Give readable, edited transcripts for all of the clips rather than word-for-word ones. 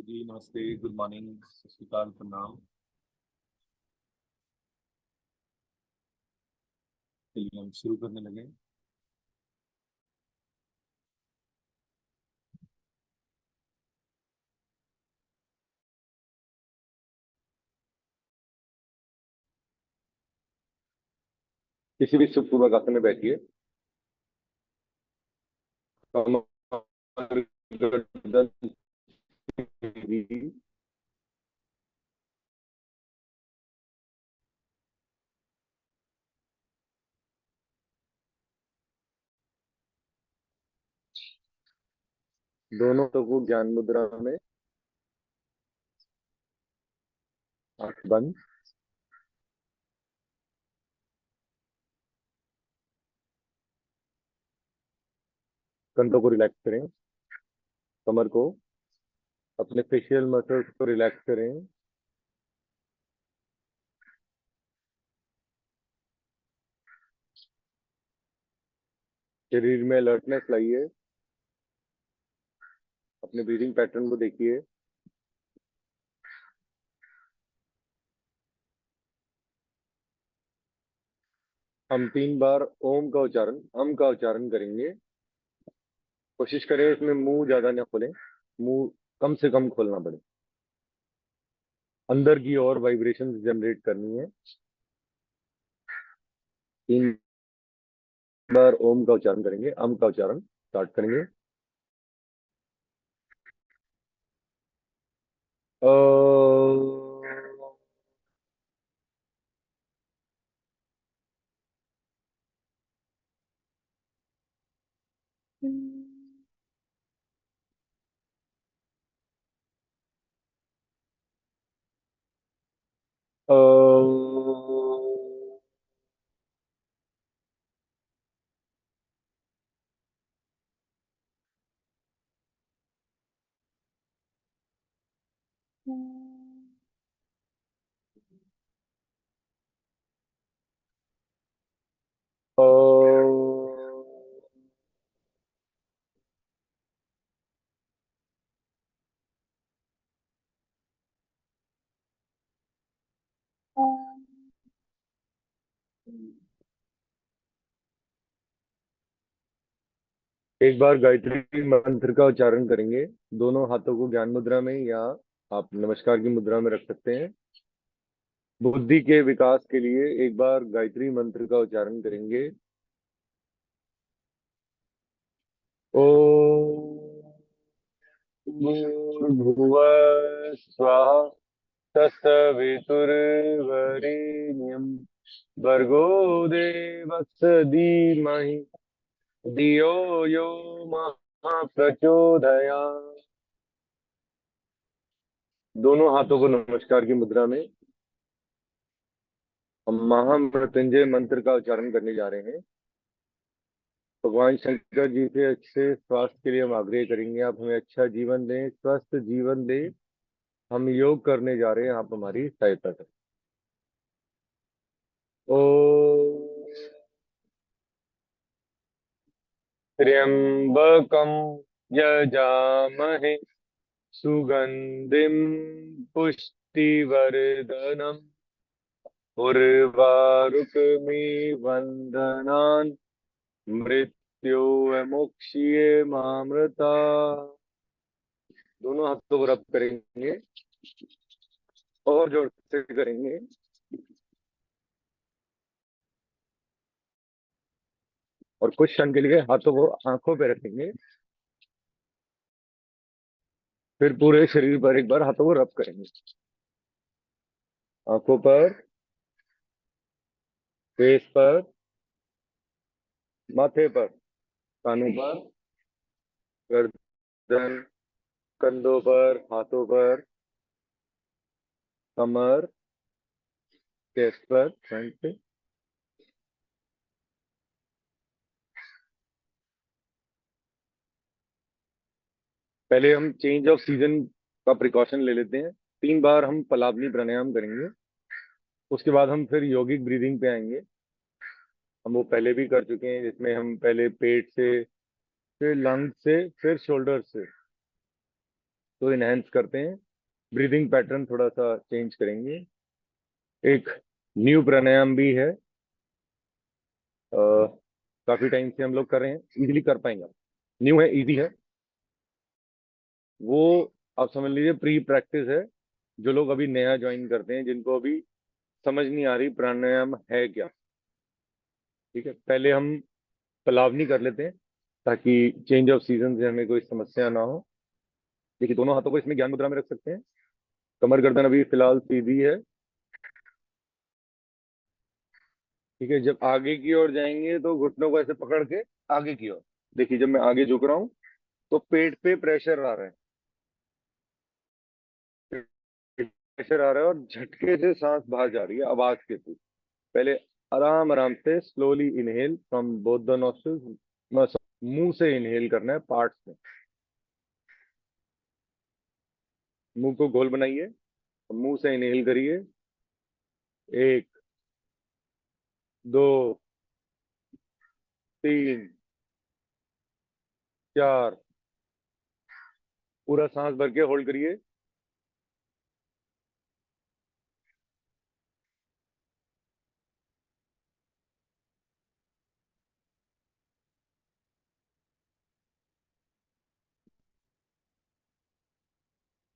जी नमस्ते, good morning, सत श्री अकाल, प्रणाम। चलिए हम शुरू करने लगे। किसी भी सुखपूर्वक आसन में बैठिए। कमर, गर्दन सीधी, दोनों हाथों को ज्ञान मुद्रा में, आंख बंद। कंधों को रिलैक्स करें, कमर को, अपने फेशियल मसल्स को रिलैक्स करें। शरीर में अलर्टनेस लाइए, अपने ब्रीदिंग पैटर्न को देखिए। हम 3 बार ओम का उच्चारण, अम का उच्चारण करेंगे। कोशिश करें इसमें मुंह ज्यादा ना खोलें, मुंह कम से कम खोलना पड़े। अंदर की ओर वाइब्रेशन जनरेट करनी है। 3 बार ओम का उच्चारण करेंगे, अम का उच्चारण स्टार्ट करेंगे। ओ। एक बार गायत्री मंत्र का उच्चारण करेंगे, दोनों हाथों को ज्ञान मुद्रा में या आप नमस्कार की मुद्रा में रख सकते हैं। बुद्धि के विकास के लिए एक बार गायत्री मंत्र का उच्चारण करेंगे। ओम भूर्भुवः स्वः तत्सवितुर्वरेण्यं भर्गो देवस्य धीमहि धियो यो प्रचोदयात्। दोनों हाथों को नमस्कार की मुद्रा में हम महामृत्युंजय मंत्र का उच्चारण करने जा रहे हैं। भगवान शंकर जी से अच्छे स्वास्थ्य के लिए हम आग्रह करेंगे, आप हमें अच्छा जीवन दें, स्वस्थ जीवन दें। हम योग करने जा रहे हैं, आप हमारी सहायता करें। ओ त्र्यंबकम यजामहे सुगंधिम पुष्टिवर्धनम उर्वारुकमिव बंधनान् मृत्योर्मुक्षीय मामृता। दोनों हाथों को रब करेंगे और जोर से करेंगे। और कुछ क्षण के लिए हाथों को आंखों पे रखेंगे, फिर पूरे शरीर पर एक बार हाथों को रब करेंगे। आंखों पर, फेस पर, माथे पर, कानों पर, गर्दन, कंधों पर, हाथों पर, कमर, चेस्ट पर, फ्रंट पे। पहले हम चेंज ऑफ सीजन का प्रिकॉशन ले लेते हैं। 3 बार हम पलावनी प्राणायाम करेंगे, उसके बाद हम फिर योगिक ब्रीदिंग पे आएंगे। हम वो पहले भी कर चुके हैं, जिसमें हम पहले पेट से, फिर लंग से, फिर शोल्डर से। तो इनहेंस करते हैं। ब्रीदिंग पैटर्न थोड़ा सा चेंज करेंगे। एक न्यू प्राणायाम भी है, काफी टाइम से हम लोग कर रहे हैं, इजीली कर पाएंगे। न्यू है, इजी है वो। आप समझ लीजिए प्री प्रैक्टिस है। जो लोग अभी नया ज्वाइन करते हैं, जिनको अभी समझ नहीं आ रही प्राणायाम है क्या, ठीक है, पहले हम पलावनी कर लेते हैं, ताकि चेंज ऑफ सीजन से हमें कोई समस्या ना हो। देखिए, दोनों हाथों को इसमें ज्ञान मुद्रा में रख सकते हैं। कमर गर्दन अभी फिलहाल सीधी है, ठीक है। जब आगे की ओर जाएंगे तो घुटनों को ऐसे पकड़ के आगे की ओर। देखिए, जब मैं आगे झुक रहा हूँ तो पेट पे प्रेशर आ रहा है, प्रेशर आ रहा है, और झटके से सांस बाहर जा रही है आवाज के थ्रू। पहले आराम आराम से slowly inhale from both the nostrils. मुंह से इनहेल करना है, पार्ट से। मुंह को गोल बनाइए, मुंह से इनहेल करिए। एक, दो, तीन, चार। पूरा सांस भर के होल्ड करिए।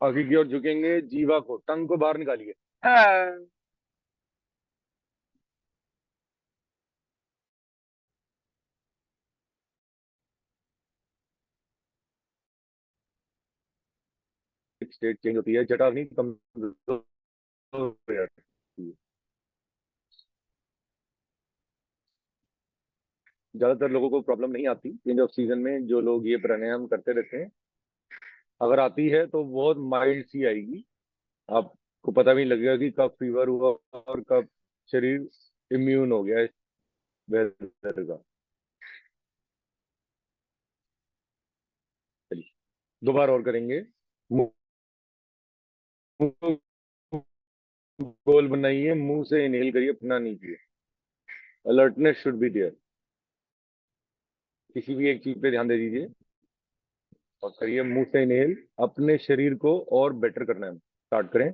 आगे की ओर झुकेंगे, जीवा को, टंग को बाहर निकालिए। स्टेट चेंज होती है, जटाग्नि कमजोर हो जाती है। ज्यादातर लोगों को प्रॉब्लम नहीं आती चेंज ऑफ सीजन में, जो लोग ये प्राणायाम करते रहते हैं। अगर आती है तो बहुत माइल्ड सी आएगी, आपको पता भी नहीं लगेगा कि कब फीवर हुआ और कब शरीर इम्यून हो गया इस वेदर का। चलिए, दो बार और करेंगे। मुंह को गोल बनाइए, मुंह से इनहेल करिए, अपना नीचे। Alertness should be there. किसी भी एक चीज पे ध्यान दे दीजिए और करिए मुंह से इनहेल। अपने शरीर को और बेटर करना है, स्टार्ट करें।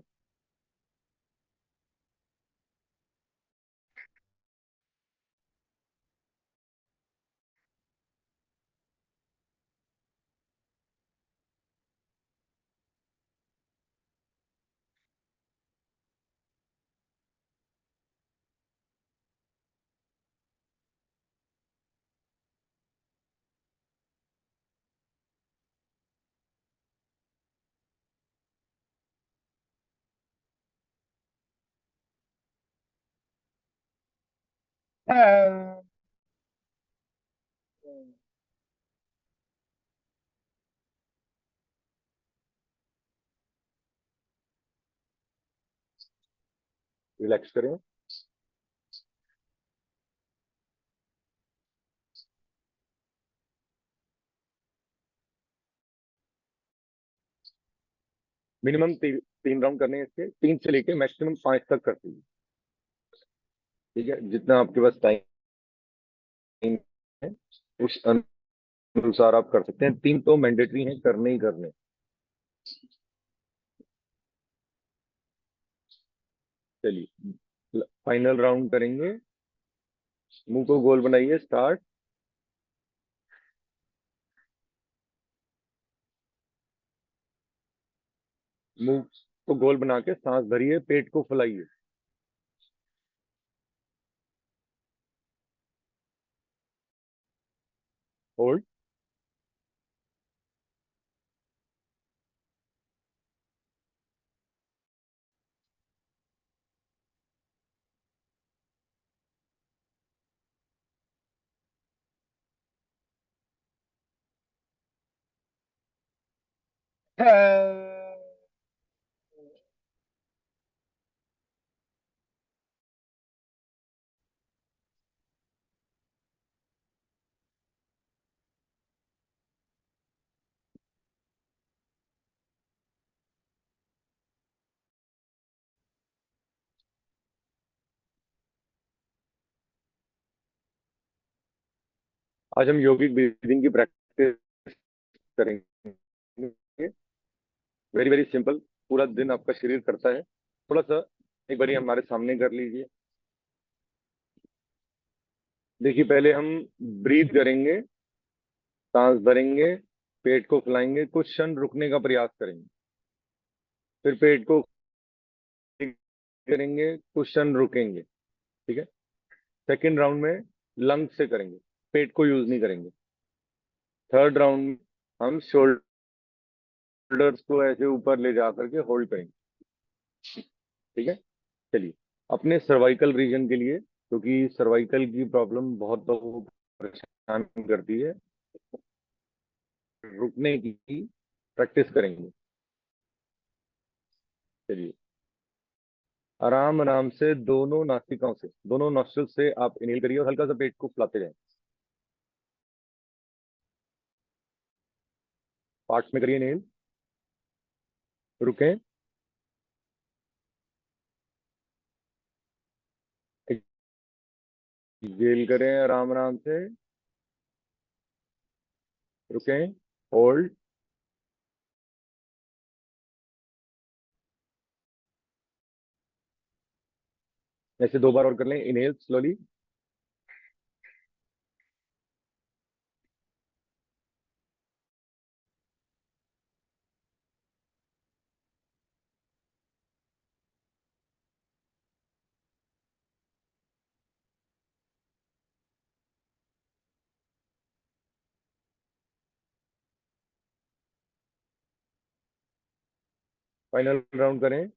रिलैक्स करें। मिनिमम 3 राउंड करने हैं इसके, 3 से लेके मैक्सिमम 5 तक करते हैं, ठीक है, जितना आपके पास टाइम है उस अनुसार आप कर सकते हैं। 3 तो मैंडेटरी है, करने ही करने। चलिए, फाइनल राउंड करेंगे। मुंह को गोल बनाइए, स्टार्ट। मुंह को गोल बना के सांस भरिए, पेट को फुलाइए। होल्ड। आज हम योगिक ब्रीदिंग की प्रैक्टिस करेंगे। वेरी वेरी सिंपल, पूरा दिन आपका शरीर करता है। थोड़ा सा एक बारी हमारे सामने कर लीजिए। देखिए, पहले हम ब्रीथ करेंगे, सांस भरेंगे, पेट को फुलाएंगे, कुछ क्षण रुकने का प्रयास करेंगे, फिर पेट को करेंगे, कुछ क्षण रुकेंगे। ठीक है। सेकेंड राउंड में लंग से करेंगे, पेट को यूज नहीं करेंगे। थर्ड राउंड में हम शोल्डर्स को ऐसे ऊपर ले जा करके होल्ड करेंगे। ठीक है। चलिए, अपने सर्वाइकल रीजन के लिए, क्योंकि सर्वाइकल की प्रॉब्लम बहुत लोगों को परेशान करती है, रुकने की प्रैक्टिस करेंगे। चलिए, आराम आराम से दोनों नासिकाओं से, दोनों नॉस्ट्रल से आप इनहेल करिए और हल्का सा पेट को फुलाते जाएं। पार्ट्स में करिए इनहेल, रुकें, एक्सहेल करें आराम आराम से, रुकें, होल्ड। ऐसे 2 बार और कर लें। इनहेल स्लोली, फाइनल राउंड करें।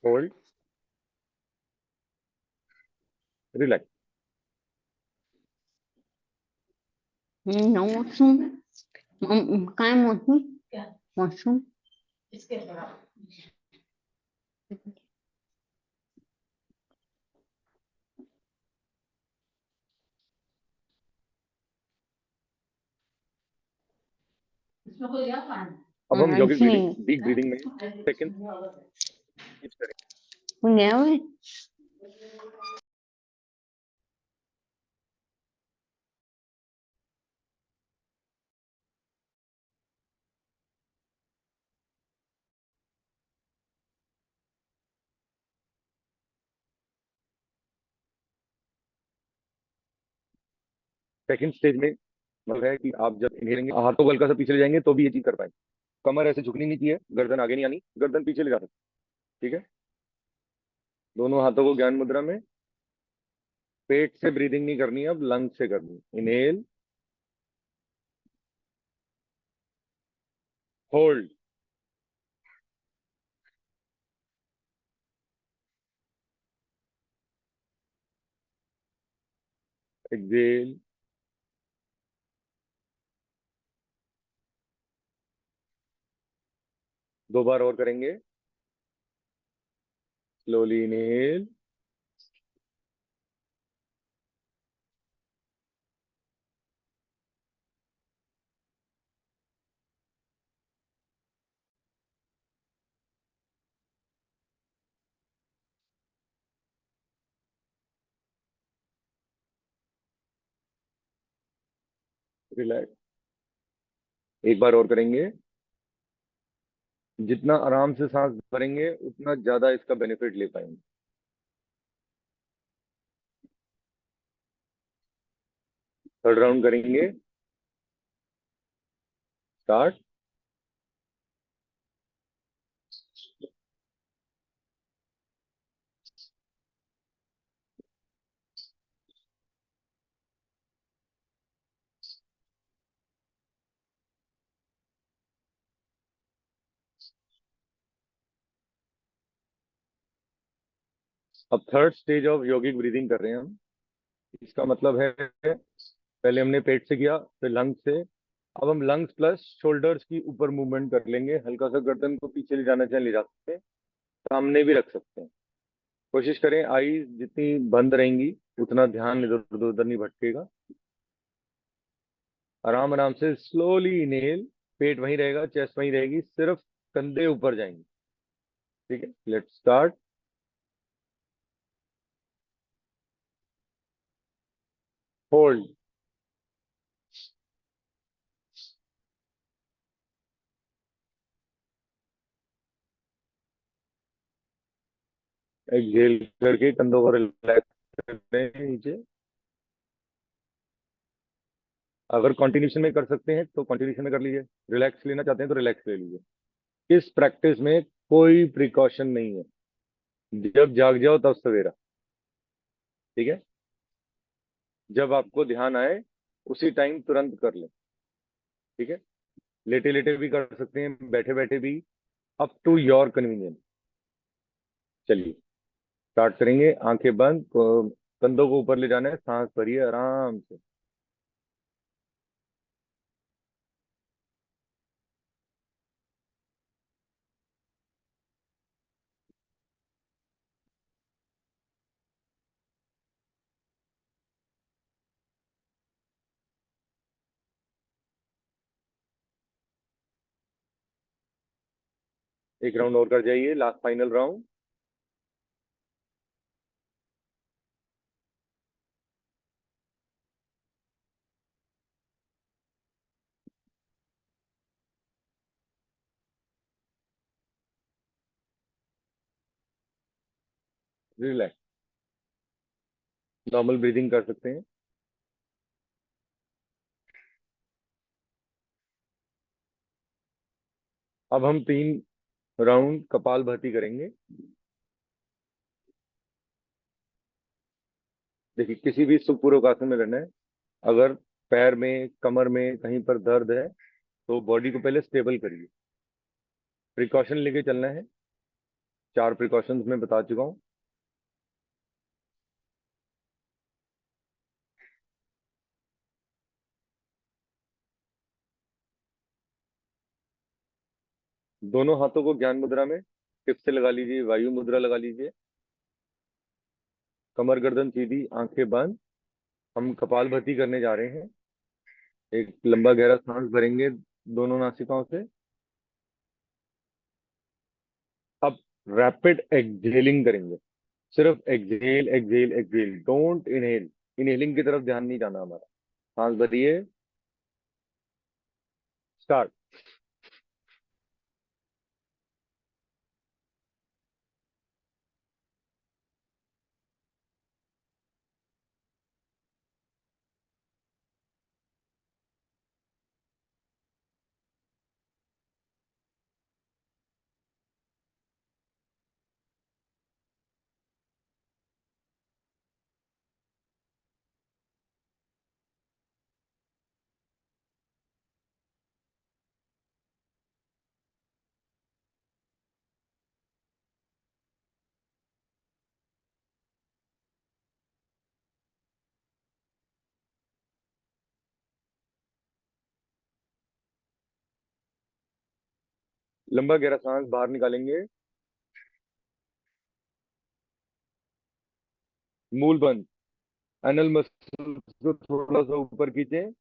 Hold, relax. No mushroom. काय mushroom? Mushroom. अब हम यौगिक ब्रीदिंग, Actually, डीप ब्रीदिंग में सेकंड करें। yeah. सेकंड स्टेज में मतलब है कि आप जब इनहेलेंगे, हाथों को हल्का सा पीछे ले जाएंगे तो भी ये चीज कर पाएंगे। कमर ऐसे झुकनी नहीं चाहिए, गर्दन आगे नहीं आनी, गर्दन पीछे ले जा सकते। ठीक है। दोनों हाथों को ज्ञान मुद्रा में, पेट से ब्रीदिंग नहीं करनी, अब लंग से करनी। इनहेल, होल्ड, एक्सहेल, 2 बार और करेंगे। Slowly inhale, relax. एक बार और करेंगे। जितना आराम से सांस भरेंगे उतना ज्यादा इसका बेनिफिट ले पाएंगे। थर्ड राउंड करेंगे, स्टार्ट। अब third stage of yogic breathing कर रहे हैं हम। इसका मतलब है, पहले हमने पेट से किया, फिर लंग्स से। अब हम लंग्स प्लस शोल्डर्स की ऊपर मूवमेंट कर लेंगे। हल्का सा गर्दन को पीछे ले जाना चाहे ले जा सकते हैं, सामने भी रख सकते हैं, कोशिश करें आईज जितनी बंद रहेंगी उतना ध्यान इधर उधर नहीं भटकेगा। आराम आराम से स्लोली इनहेल। पेट वहीं रहेगा, चेस्ट वहीं रहेगी, सिर्फ कंधे ऊपर जाएंगे। ठीक है, लेट्स स्टार्ट। होल्ड। एक्सहेल करके कंधों को रिलैक्स करते हैं नीचे। अगर कंटिन्यूशन में कर सकते हैं तो कंटिन्यूशन में कर लीजिए, रिलैक्स लेना चाहते हैं तो रिलैक्स ले लीजिए। इस प्रैक्टिस में कोई प्रिकॉशन नहीं है। जब जाग जाओ तब सवेरा। ठीक है, जब आपको ध्यान आए उसी टाइम तुरंत कर लें। ठीक है, लेटे लेटे भी कर सकते हैं, बैठे बैठे भी, अप टू योर कन्वीनियंस। चलिए स्टार्ट करेंगे। आंखें बंद, कंधों को ऊपर ले जाना है, सांस भरिए आराम से। एक राउंड और कर जाइए, last final round. Relax, normal breathing कर सकते हैं। अब हम 3 राउंड कपाल भाती करेंगे। देखिए, किसी भी सुपूर्वक आसन में रहना है। अगर पैर में, कमर में कहीं पर दर्द है तो बॉडी को पहले स्टेबल करिए। प्रिकॉशन लेके चलना है। 4 प्रिकॉशंस मैं बता चुका हूँ। दोनों हाथों को ज्ञान मुद्रा में टिप से लगा लीजिए, वायु मुद्रा लगा लीजिए। कमर गर्दन सीधी, आंखें बंद। हम कपालभाति करने जा रहे हैं। एक लंबा गहरा सांस भरेंगे दोनों नासिकाओं से। अब रैपिड एक्सहेलिंग करेंगे। सिर्फ exhale exhale exhale, don't inhale. Inhaling की तरफ ध्यान नहीं जाना हमारा। सांस भरिए, स्टार्ट। लंबा गहरा सांस बाहर निकालेंगे। मूल बंद। एनल मसल्स को थोड़ा सा ऊपर खींचें।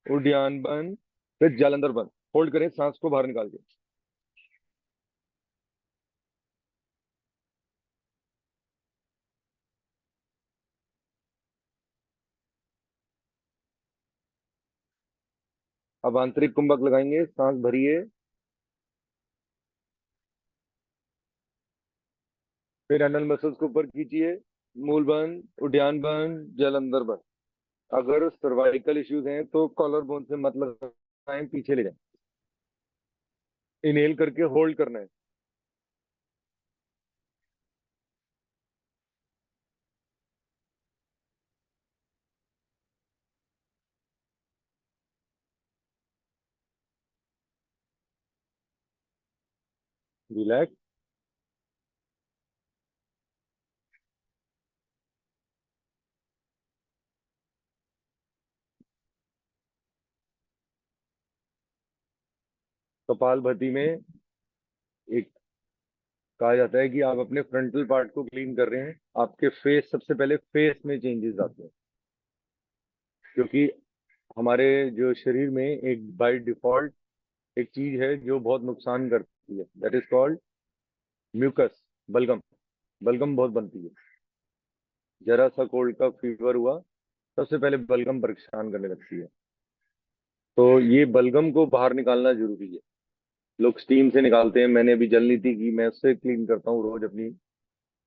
उद्यान बंद। फिर जालंधर बंद। होल्ड करें सांस को बाहर निकाल के। अब आंतरिक कुंभक लगाएंगे, सांस भरिए। फिर एनल मसल्स को ऊपर खींचिए। मूल बंद, उद्यान बंद, जालंधर बंद। अगर सर्वाइकल इश्यूज हैं तो कॉलर बोन से मत लगाएं, पीछे ले जाएं। इनहेल करके होल्ड करना है। रिलैक्स। कपाल भाती में एक कहा जाता है कि आप अपने फ्रंटल पार्ट को क्लीन कर रहे हैं, आपके फेस, सबसे पहले फेस में चेंजेस आते हैं, क्योंकि हमारे जो शरीर में एक बाय डिफॉल्ट एक चीज है जो बहुत नुकसान करती है, दैट इज कॉल्ड म्यूकस, बलगम। बलगम बहुत बनती है। जरा सा कोल्ड का फीवर हुआ, सबसे पहले बलगम परेशान करने लगती है। तो ये बलगम को बाहर निकालना जरूरी है। लोग स्टीम से निकालते हैं, मैंने अभी जल नीति की, मैं उससे क्लीन करता हूँ रोज अपनी।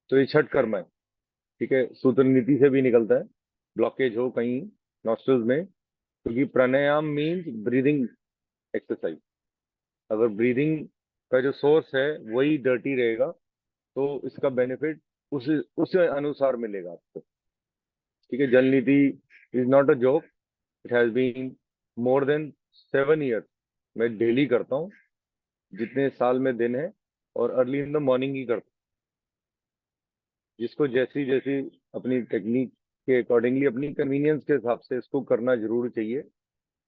तो ये छठ कर्म है, ठीक है। सूत्र नीति से भी निकलता है, ब्लॉकेज हो कहीं नॉस्ट्रल्स में, क्योंकि प्राणायाम मीन्स ब्रीदिंग एक्सरसाइज। अगर ब्रीदिंग का जो सोर्स है वही डर्टी रहेगा, तो इसका बेनिफिट उस उस अनुसार मिलेगा आपको, ठीक है। Jal neti is not a joke, it has been more than 7 years. मैं डेली करता हूँ, जितने साल में दिन है, और अर्ली इन द मॉर्निंग ही करता हूँ। जिसको जैसी जैसी अपनी टेक्निक के अकॉर्डिंगली, अपनी कन्वीनियंस के हिसाब से इसको करना जरूर चाहिए,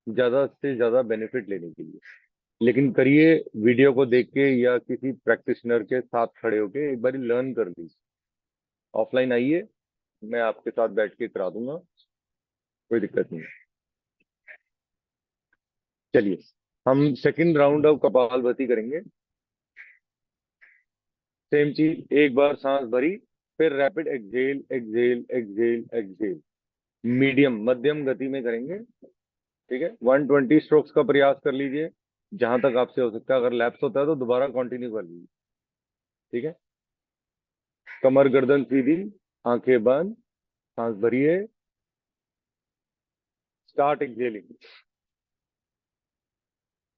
ज्यादा से ज्यादा बेनिफिट लेने के लिए। लेकिन करिए वीडियो को देख के या किसी प्रैक्टिशनर के साथ खड़े होके, एक बार लर्न कर लीजिए। ऑफलाइन आइए, मैं आपके साथ बैठ के करा दूंगा, कोई दिक्कत नहीं है। चलिए, हम सेकंड राउंड ऑफ कपालभाति करेंगे। सेम चीज, एक बार सांस भरी, फिर rapid exhale exhale exhale exhale, medium मध्यम गति में करेंगे, ठीक है। 120 स्ट्रोक्स का प्रयास कर लीजिए, जहां तक आपसे हो सकता है। अगर लैप्स होता है तो दोबारा कंटिन्यू कर लीजिए, ठीक है। कमर गर्दन सीधी, आंखें बंद, सांस भरिए, स्टार्ट एक्सहेलिंग।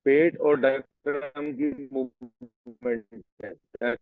पेट और डायफ्राम की मूवमेंट है।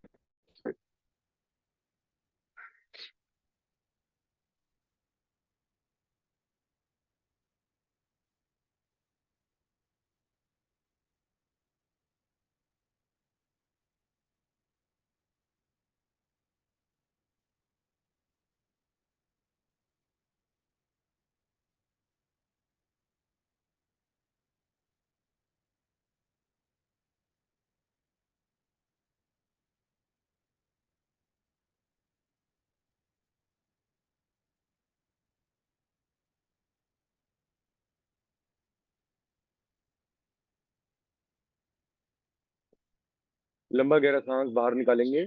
लंबा गहरा सांस बाहर निकालेंगे,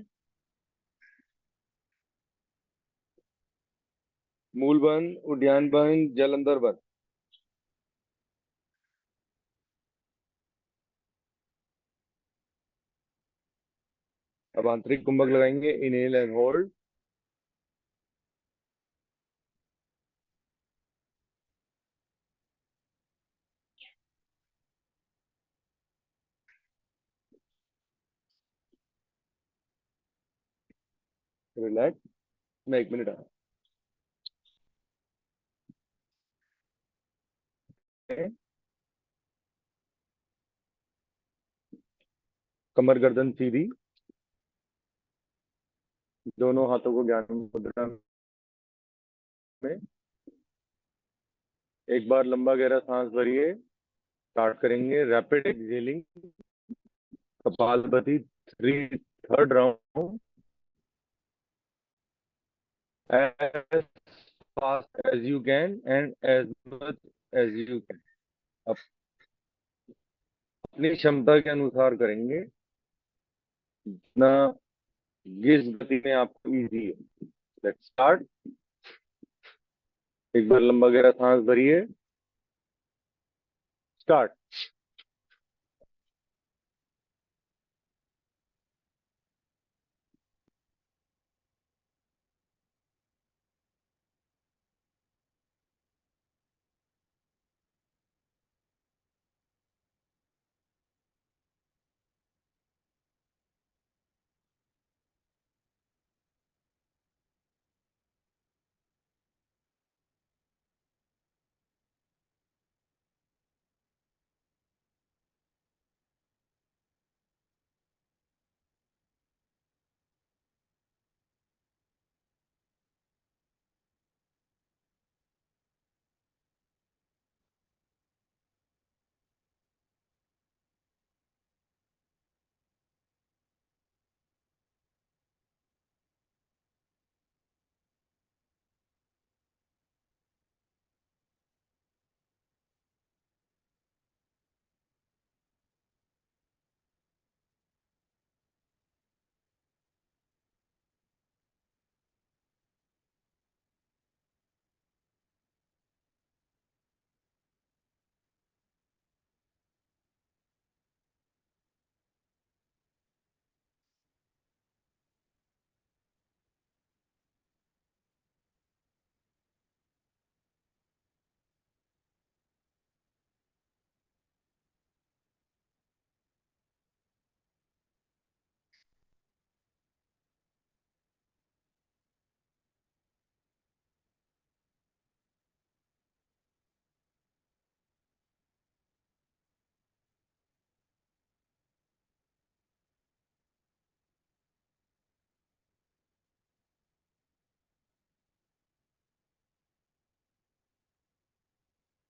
मूल बंद, उद्यान बंद, जल अंदर बंद। अब आंतरिक कुंभक लगाएंगे, इनहेल एंड होल्ड, रिलैक्स। मैं 1 मिनट आ रहा हूं। कमर गर्दन सीधी, दोनों हाथों को ज्ञान मुद्रा में। एक बार लंबा गहरा सांस भरिए, स्टार्ट करेंगे rapid exhaling, kapalbhati 3, third round, as fast as you can and as much as you can। अपनी क्षमता के अनुसार करेंगे, ना जिस गति में आपको इजी है। Let's start. एक बार लंबा गहरा सांस भरिए, स्टार्ट।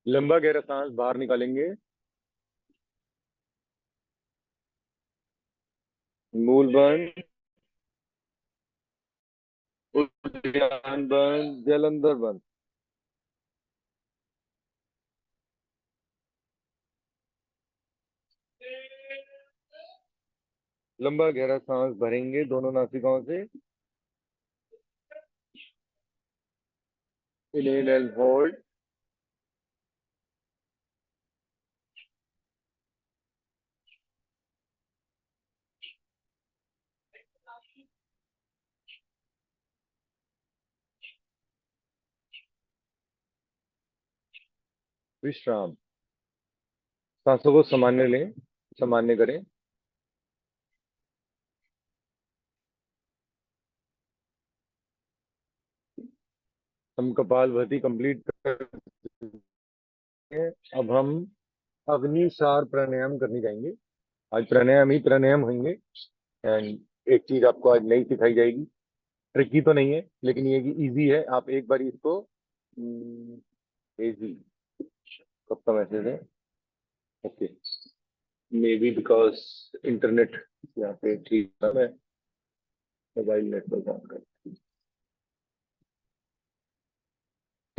लंबा गहरा सांस बाहर निकालेंगे। मूल बंद, उद्यान बंद, जलंधर बंद। लंबा गहरा सांस भरेंगे दोनों नासिकाओं से। Inhale and hold. विश्राम। सांसों को सामान्य लें, सामान्य करें। हम कपालभाति कंप्लीट कर चुके हैं। अब हम अग्निसार प्राणायाम करने जाएंगे। आज प्राणायाम ही प्राणायाम होंगे। एंड एक चीज आपको आज नई सिखाई जाएगी। ट्रिकी तो नहीं है, लेकिन ये कि इजी है। आप एक बार इसको इजी, कब का मैसेज है? Okay, may be because internet यहाँ पे ठीक है। मैं मोबाइल नेटवर्क ऑन कर,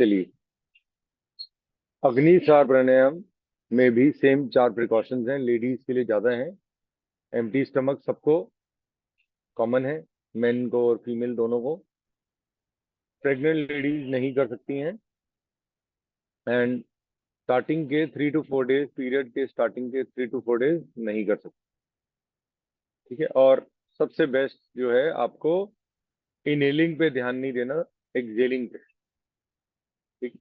चलिए। अग्निसार प्राणायाम में भी सेम 4 प्रिकॉशंस हैं। लेडीज के लिए ज्यादा हैं। एम्प्टी स्टमक सबको कॉमन है, मेन को और फीमेल दोनों को। प्रेग्नेंट लेडीज नहीं कर सकती हैं। एंड स्टार्टिंग के 3 to 4 डेज, पीरियड के स्टार्टिंग के 3 to 4 डेज नहीं कर सकते। ठीक है। और सबसे बेस्ट जो है, आपको इनहेलिंग पे ध्यान नहीं देना, एक्सहेलिंग पे। ठीक।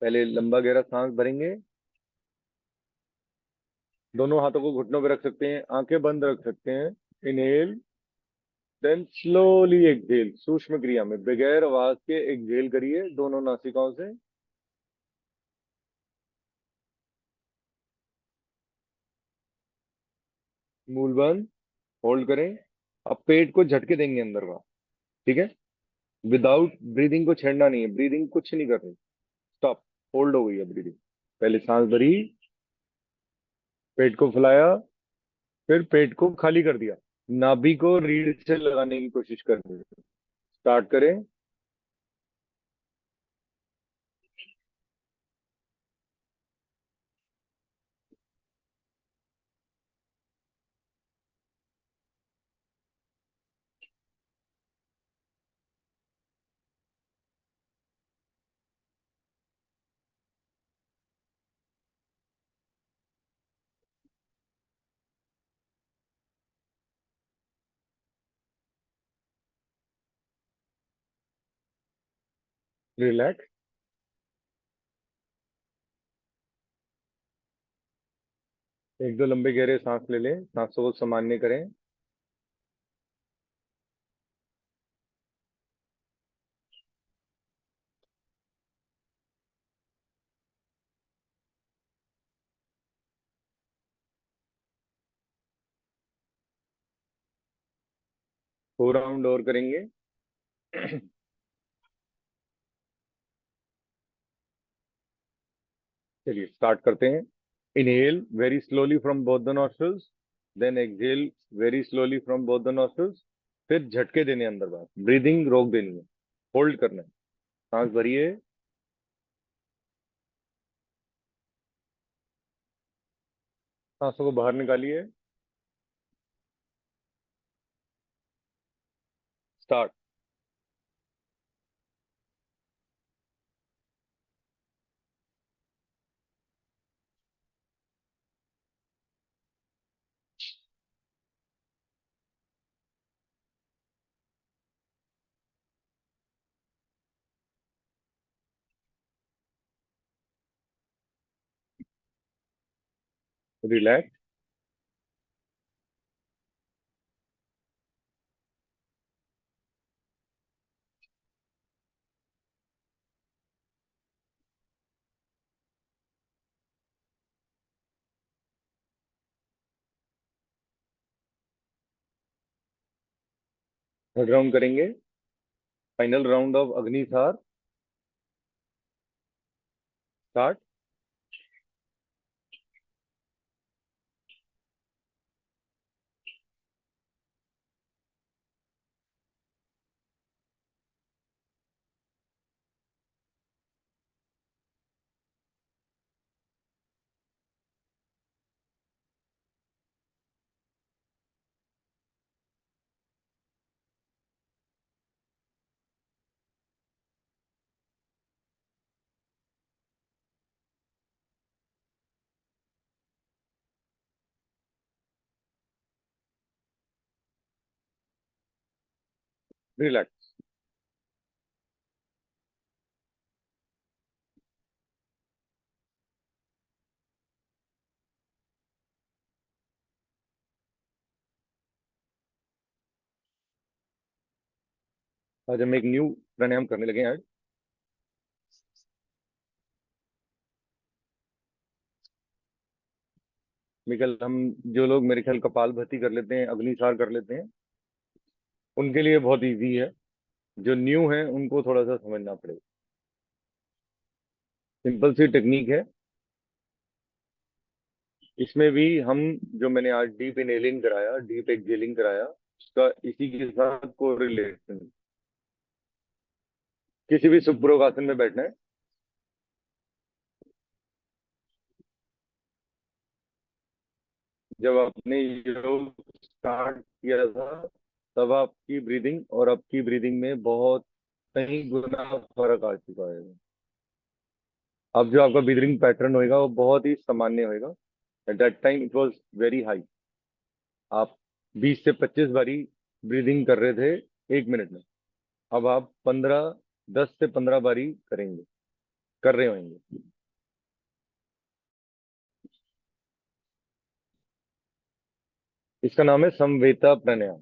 पहले लंबा गहरा सांस भरेंगे। दोनों हाथों को घुटनों पे रख सकते हैं, आंखें बंद रख सकते हैं। Inhale, then slowly exhale. सूक्ष्म क्रिया में बगैर आवाज के एक्सहेल करिए दोनों नासिकाओं से। मूल बंद, होल्ड करें। अब पेट को झटके देंगे अंदर का। ठीक है। विदाउट ब्रीदिंग को छेड़ना नहीं है, ब्रीदिंग कुछ नहीं करनी। स्टॉप, होल्ड हो गई है ब्रीदिंग। पहले सांस भरी, पेट को फुलाया, फिर पेट को खाली कर दिया। नाभि को रीढ़ से लगाने की कोशिश कर रहे हैं। स्टार्ट करें। रिलैक्स। एक दो लंबे गहरे सांस ले लें, सांसों को सामान्य करें। 4 राउंड और करेंगे। चलिए स्टार्ट करते हैं। Inhale very slowly from both the nostrils, then exhale very slowly from both the nostrils. फिर झटके देने अंदर बाहर, ब्रीदिंग रोक देनी है, होल्ड करना है। सांस भरिए, सांसों को बाहर निकालिए। स्टार्ट। रिलैक्स। थर्ड राउंड करेंगे, final round of Agnisar. Start. Relax. आज हम एक न्यू प्राणायाम करने लगे हैं आज। मिकल, हम जो लोग मेरे ख्याल कपालभाति कर लेते हैं, अग्निसार कर लेते हैं, उनके लिए बहुत इजी है। जो न्यू है उनको थोड़ा सा समझना पड़ेगा। सिंपल सी टेक्निक है। इसमें भी हम, जो मैंने आज डीप इनहेलिंग कराया, डीप एक्सहेलिंग कराया, उसका इसी के साथ कोरिलेशन। किसी भी सुप्रोग आसन में बैठना है। जब आपने योग स्टार्ट किया था, तब आपकी ब्रीदिंग और अब की ब्रीदिंग में बहुत कई गुना फर्क आ चुका है। अब जो आपका ब्रीदिंग पैटर्न होएगा वो बहुत ही सामान्य होएगा। At that time it was very high. आप 20 से 25 बारी ब्रीदिंग कर रहे थे 1 मिनट में। अब आप 10 से 15 बारी करेंगे, कर रहे होंगे। इसका नाम है समवेता प्राणायाम।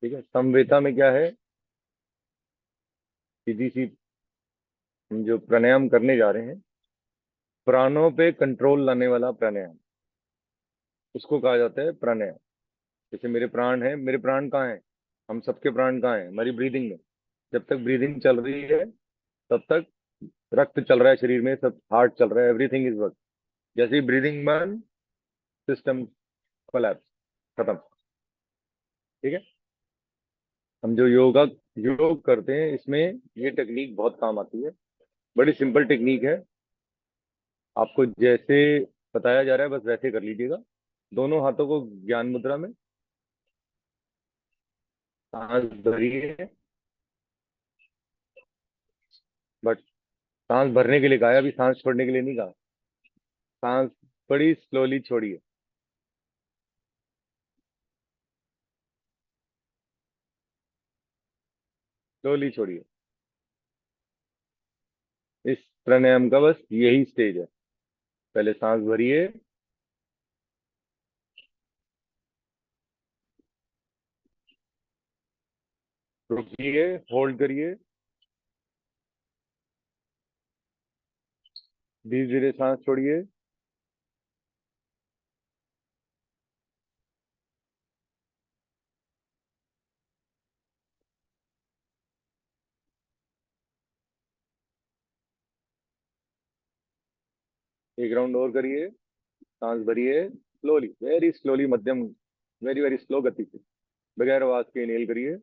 ठीक है, समवेता में क्या है? सीधी सी, हम जो प्राणायाम करने जा रहे हैं, प्राणों पे कंट्रोल लाने वाला प्राणायाम, उसको कहा जाता है प्राणायाम। जैसे मेरे प्राण है, मेरे प्राण कहाँ है? हम सबके प्राण कहाँ है? हमारी ब्रीदिंग में। जब तक ब्रीदिंग चल रही है तब तक रक्त चल रहा है शरीर में, सब हार्ट चल रहा है, एवरीथिंग इज वर्क। जैसे ही ब्रीदिंग बंद, सिस्टम कोलैप्स, खत्म। ठीक है। हम जो योग करते हैं, इसमें ये टेक्निक बहुत काम आती है। बड़ी सिंपल टेक्निक है। आपको जैसे बताया जा रहा है बस वैसे कर लीजिएगा। दोनों हाथों को ज्ञान मुद्रा में, सांस भरिए। बट सांस भरने के लिए कहा है, अभी सांस छोड़ने के लिए नहीं कहा। सांस बड़ी स्लोली छोड़िए। स्लोली छोड़िए। इस प्राणायाम का बस यही स्टेज है। पहले सांस भरिए, रुकिए, होल्ड करिए, धीरे धीरे सांस छोड़िए। एक राउंड और करिए। सांस भरिए स्लोली, वेरी स्लोली, मध्यम, वेरी वेरी स्लो गति से, बगैर आवाज के इनहेल करिए।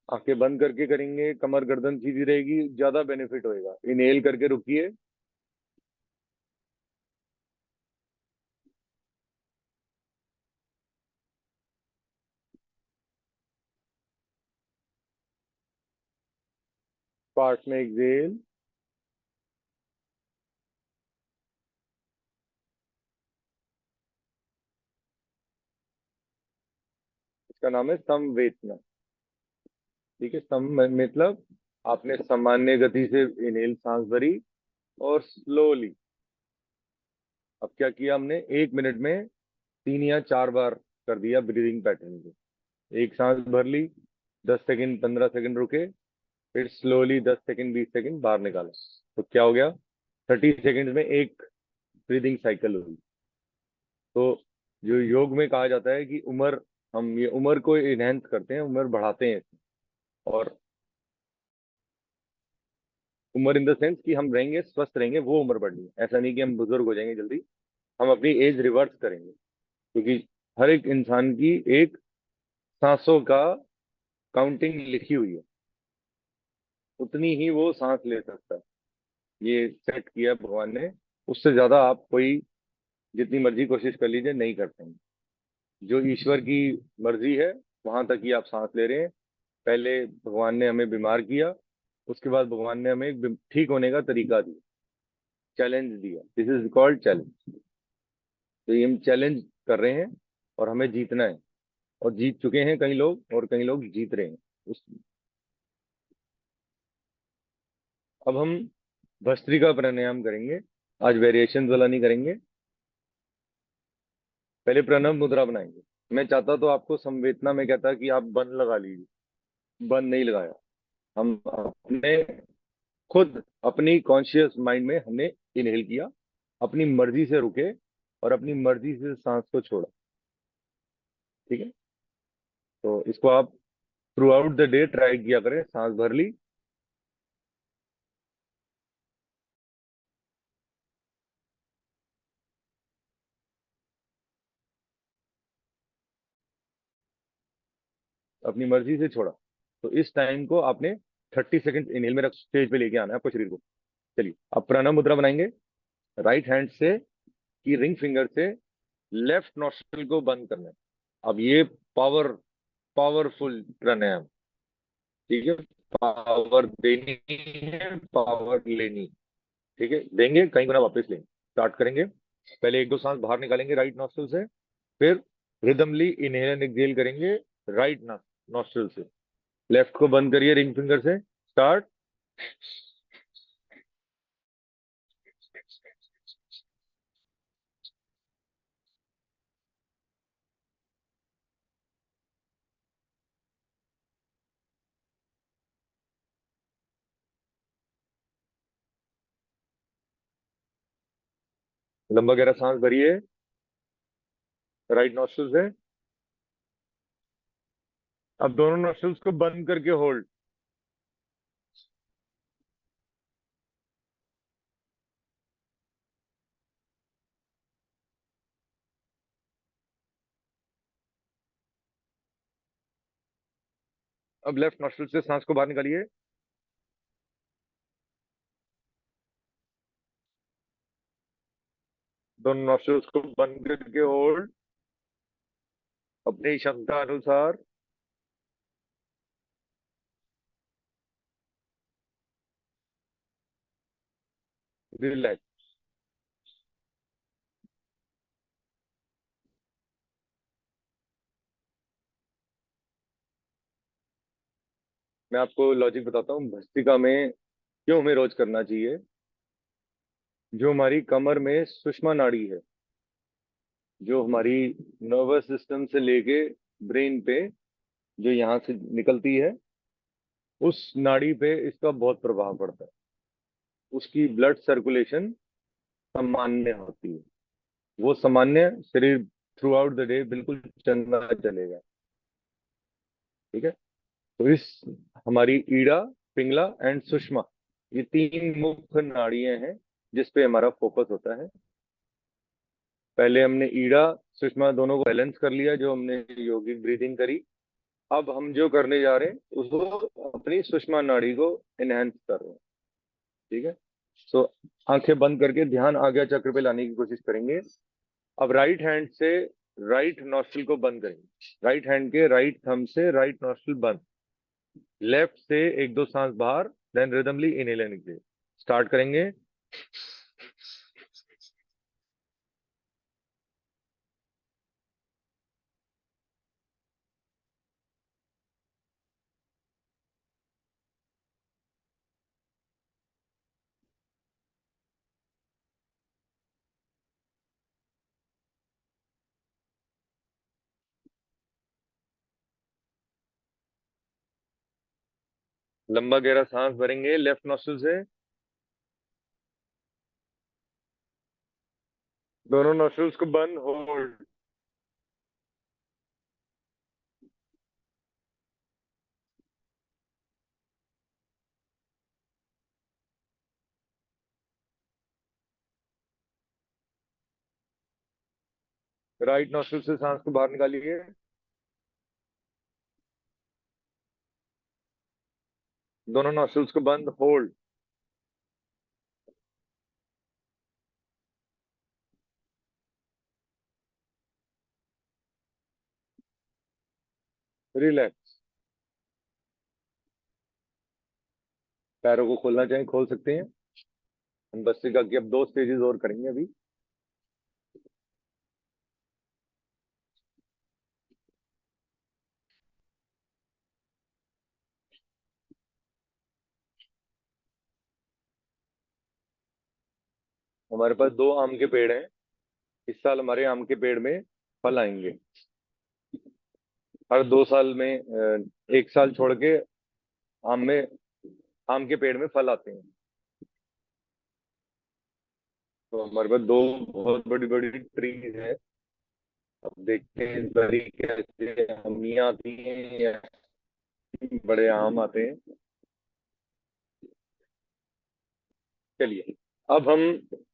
आंखें बंद करके करेंगे, कमर गर्दन सीधी रहेगी, ज्यादा बेनिफिट होएगा। इनहेल करके रुकिए। पार्ट में एक्सेल। इसका नाम है समवेतना। ठीक है, सम मतलब आपने सामान्य गति से इनहेल सांस भरी और स्लोली। अब क्या किया हमने? 1 मिनट में 3 या 4 बार कर दिया ब्रीदिंग पैटर्न को। एक सांस भर ली, 10 सेकंड 15 सेकंड रुके, फिर स्लोली 10 सेकंड 20 सेकंड बाहर निकाला। तो क्या हो गया? 30 सेकंड में एक ब्रीदिंग साइकिल हुई। तो जो योग में कहा जाता है कि उम्र, हम ये उम्र को इनहेंस करते हैं, उम्र बढ़ाते हैं। और उम्र इन द सेंस कि हम रहेंगे, स्वस्थ रहेंगे, वो उम्र बढ़नी है। ऐसा नहीं कि हम बुजुर्ग हो जाएंगे जल्दी। हम अपनी एज रिवर्स करेंगे, क्योंकि हर एक इंसान की एक सांसों का काउंटिंग लिखी हुई है, उतनी ही वो सांस ले सकता है। ये सेट किया भगवान ने। उससे ज्यादा आप कोई जितनी मर्जी कोशिश कर लीजिए नहीं कर पाएंगे। जो ईश्वर की मर्जी है वहां तक ही आप सांस ले रहे हैं। पहले भगवान ने हमें बीमार किया, उसके बाद भगवान ने हमें एक ठीक होने का तरीका दिया, चैलेंज दिया। This is called challenge. तो ये हम चैलेंज कर रहे हैं और हमें जीतना है। और जीत चुके हैं कई लोग, और कई लोग जीत रहे हैं उस। अब हम भस्त्रिका प्राणायाम करेंगे। आज वेरिएशन वाला नहीं करेंगे। पहले प्रणव मुद्रा बनाएंगे। मैं चाहता तो आपको संवेदना में कहता कि आप बंद लगा लीजिए, बंद नहीं लगाया। हम अपने खुद अपनी कॉन्शियस माइंड में हमने इनहेल किया, अपनी मर्जी से रुके और अपनी मर्जी से सांस को छोड़ा। ठीक है। तो इसको आप through out the day try किया करें। सांस भर ली, अपनी मर्जी से छोड़ा। तो इस टाइम को आपने 30 सेकंड इनहेल में रख स्टेज पे लेके आना है आपको, शरीर को। चलिए, अब प्राणायाम मुद्रा बनाएंगे। राइट हैंड से की रिंग फिंगर से लेफ्ट नॉस्ट्रिल को बंद करना है। अब ये पावरफुल प्राणायाम। ठीक है। पावर देनी है, पावर लेनी। ठीक है, देंगे कहीं गुना वापस लेंगे। स्टार्ट करेंगे। पहले एक दो सांस बाहर निकालेंगे राइट नॉस्ट्रिल से, फिर रिदमली इनहेल एंड एक्सहेल करेंगे राइट नॉस्ट्रिल से। लेफ्ट को बंद करिए रिंग फिंगर से। स्टार्ट। लंबा गहरा सांस भरिए राइट नॉस्ट्रिल से। अब दोनों नॉस्ट्रिल्स को बंद करके होल्ड। अब लेफ्ट नॉस्ट्रिल से सांस को बाहर निकालिए। दोनों नॉस्ट्रिल्स को बंद करके होल्ड। अपनी क्षमता अनुसार रिलैक्स। मैं आपको लॉजिक बताता हूँ भस्त्रिका में क्यों हमें रोज करना चाहिए। जो हमारी कमर में सुषमा नाड़ी है, जो हमारी नर्वस सिस्टम से लेके ब्रेन पे, जो यहाँ से निकलती है, उस नाड़ी पे इसका बहुत प्रभाव पड़ता है। उसकी ब्लड सर्कुलेशन सामान्य होती है। वो सामान्य शरीर थ्रू आउट द डे बिल्कुल चलना चलेगा। ठीक है। तो इस हमारी ईड़ा, पिंगला एंड सुषमा, ये तीन मुख्य नाड़ियां हैं जिस पे हमारा फोकस होता है। पहले हमने ईड़ा सुषमा दोनों को बैलेंस कर लिया, जो हमने योगिक ब्रीदिंग करी। अब हम जो करने जा रहे हैं उसको अपनी सुषमा नाड़ी को एनहेंस कर रहे हैं। ठीक है। तो आंखें बंद करके ध्यान आज्ञा चक्र पे लाने की कोशिश करेंगे। अब राइट हैंड से राइट नॉस्ट्रिल को बंद करेंगे। राइट हैंड के राइट थंब से राइट नॉस्ट्रिल बंद। लेफ्ट से एक दो सांस बाहर, then rhythmically inhale and exhale. Start करेंगे। लंबा गहरा सांस भरेंगे लेफ्ट नॉस्ट्रिल से। दोनों नॉस्ट्रिल्स को बंद, होल्ड। राइट नॉस्ट्रिल से सांस को बाहर निकालिए। दोनों नॉस्ट्रिल्स को बंद, होल्ड। रिलैक्स। पैरों को खोलना चाहें खोल सकते हैं। हम भस्त्रिका की अब 2 स्टेजेस और करेंगे अभी। हमारे पास 2 आम के पेड़ हैं। इस साल हमारे आम के पेड़ में फल आएंगे। हर 2 साल में 1 साल छोड़ के आम में आम के पेड़ में फल आते हैं। तो हमारे पास 2 बहुत बड़ी बड़ी ट्रीज है। अब देखते हैं इस बारी कैसे अमियाँ आती हैं या बड़े आम आते हैं। चलिए, अब हम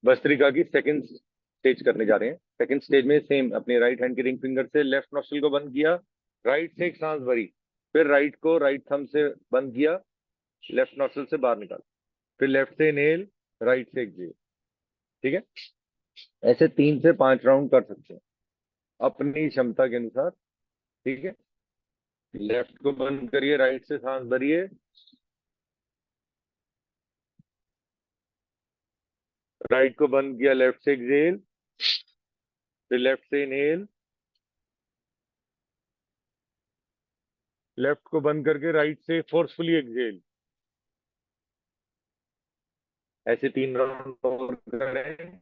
भस्त्रिका की सेकंड स्टेज करने जा रहे हैं। सेकंड स्टेज में सेम अपने राइट हैंड के रिंग फिंगर से लेफ्ट नोस्ट्रिल को बंद किया, राइट से एक सांस भरी, फिर राइट को राइट थंब से बंद किया, लेफ्ट नोस्ट्रिल से बाहर निकाला, फिर लेफ्ट से इनहेल, राइट से एक्सहेल। ठीक है, ऐसे 3 से 5 राउंड कर सकते हैं अपनी क्षमता के अनुसार। ठीक है, लेफ्ट को बंद करिए, राइट से सांस भरिए, राइट को बंद किया, लेफ्ट से एक्सहेल, फिर लेफ्ट से इनहेल, लेफ्ट को बंद करके राइट से फोर्सफुली एक्सहेल। ऐसे 3 राउंड और करें।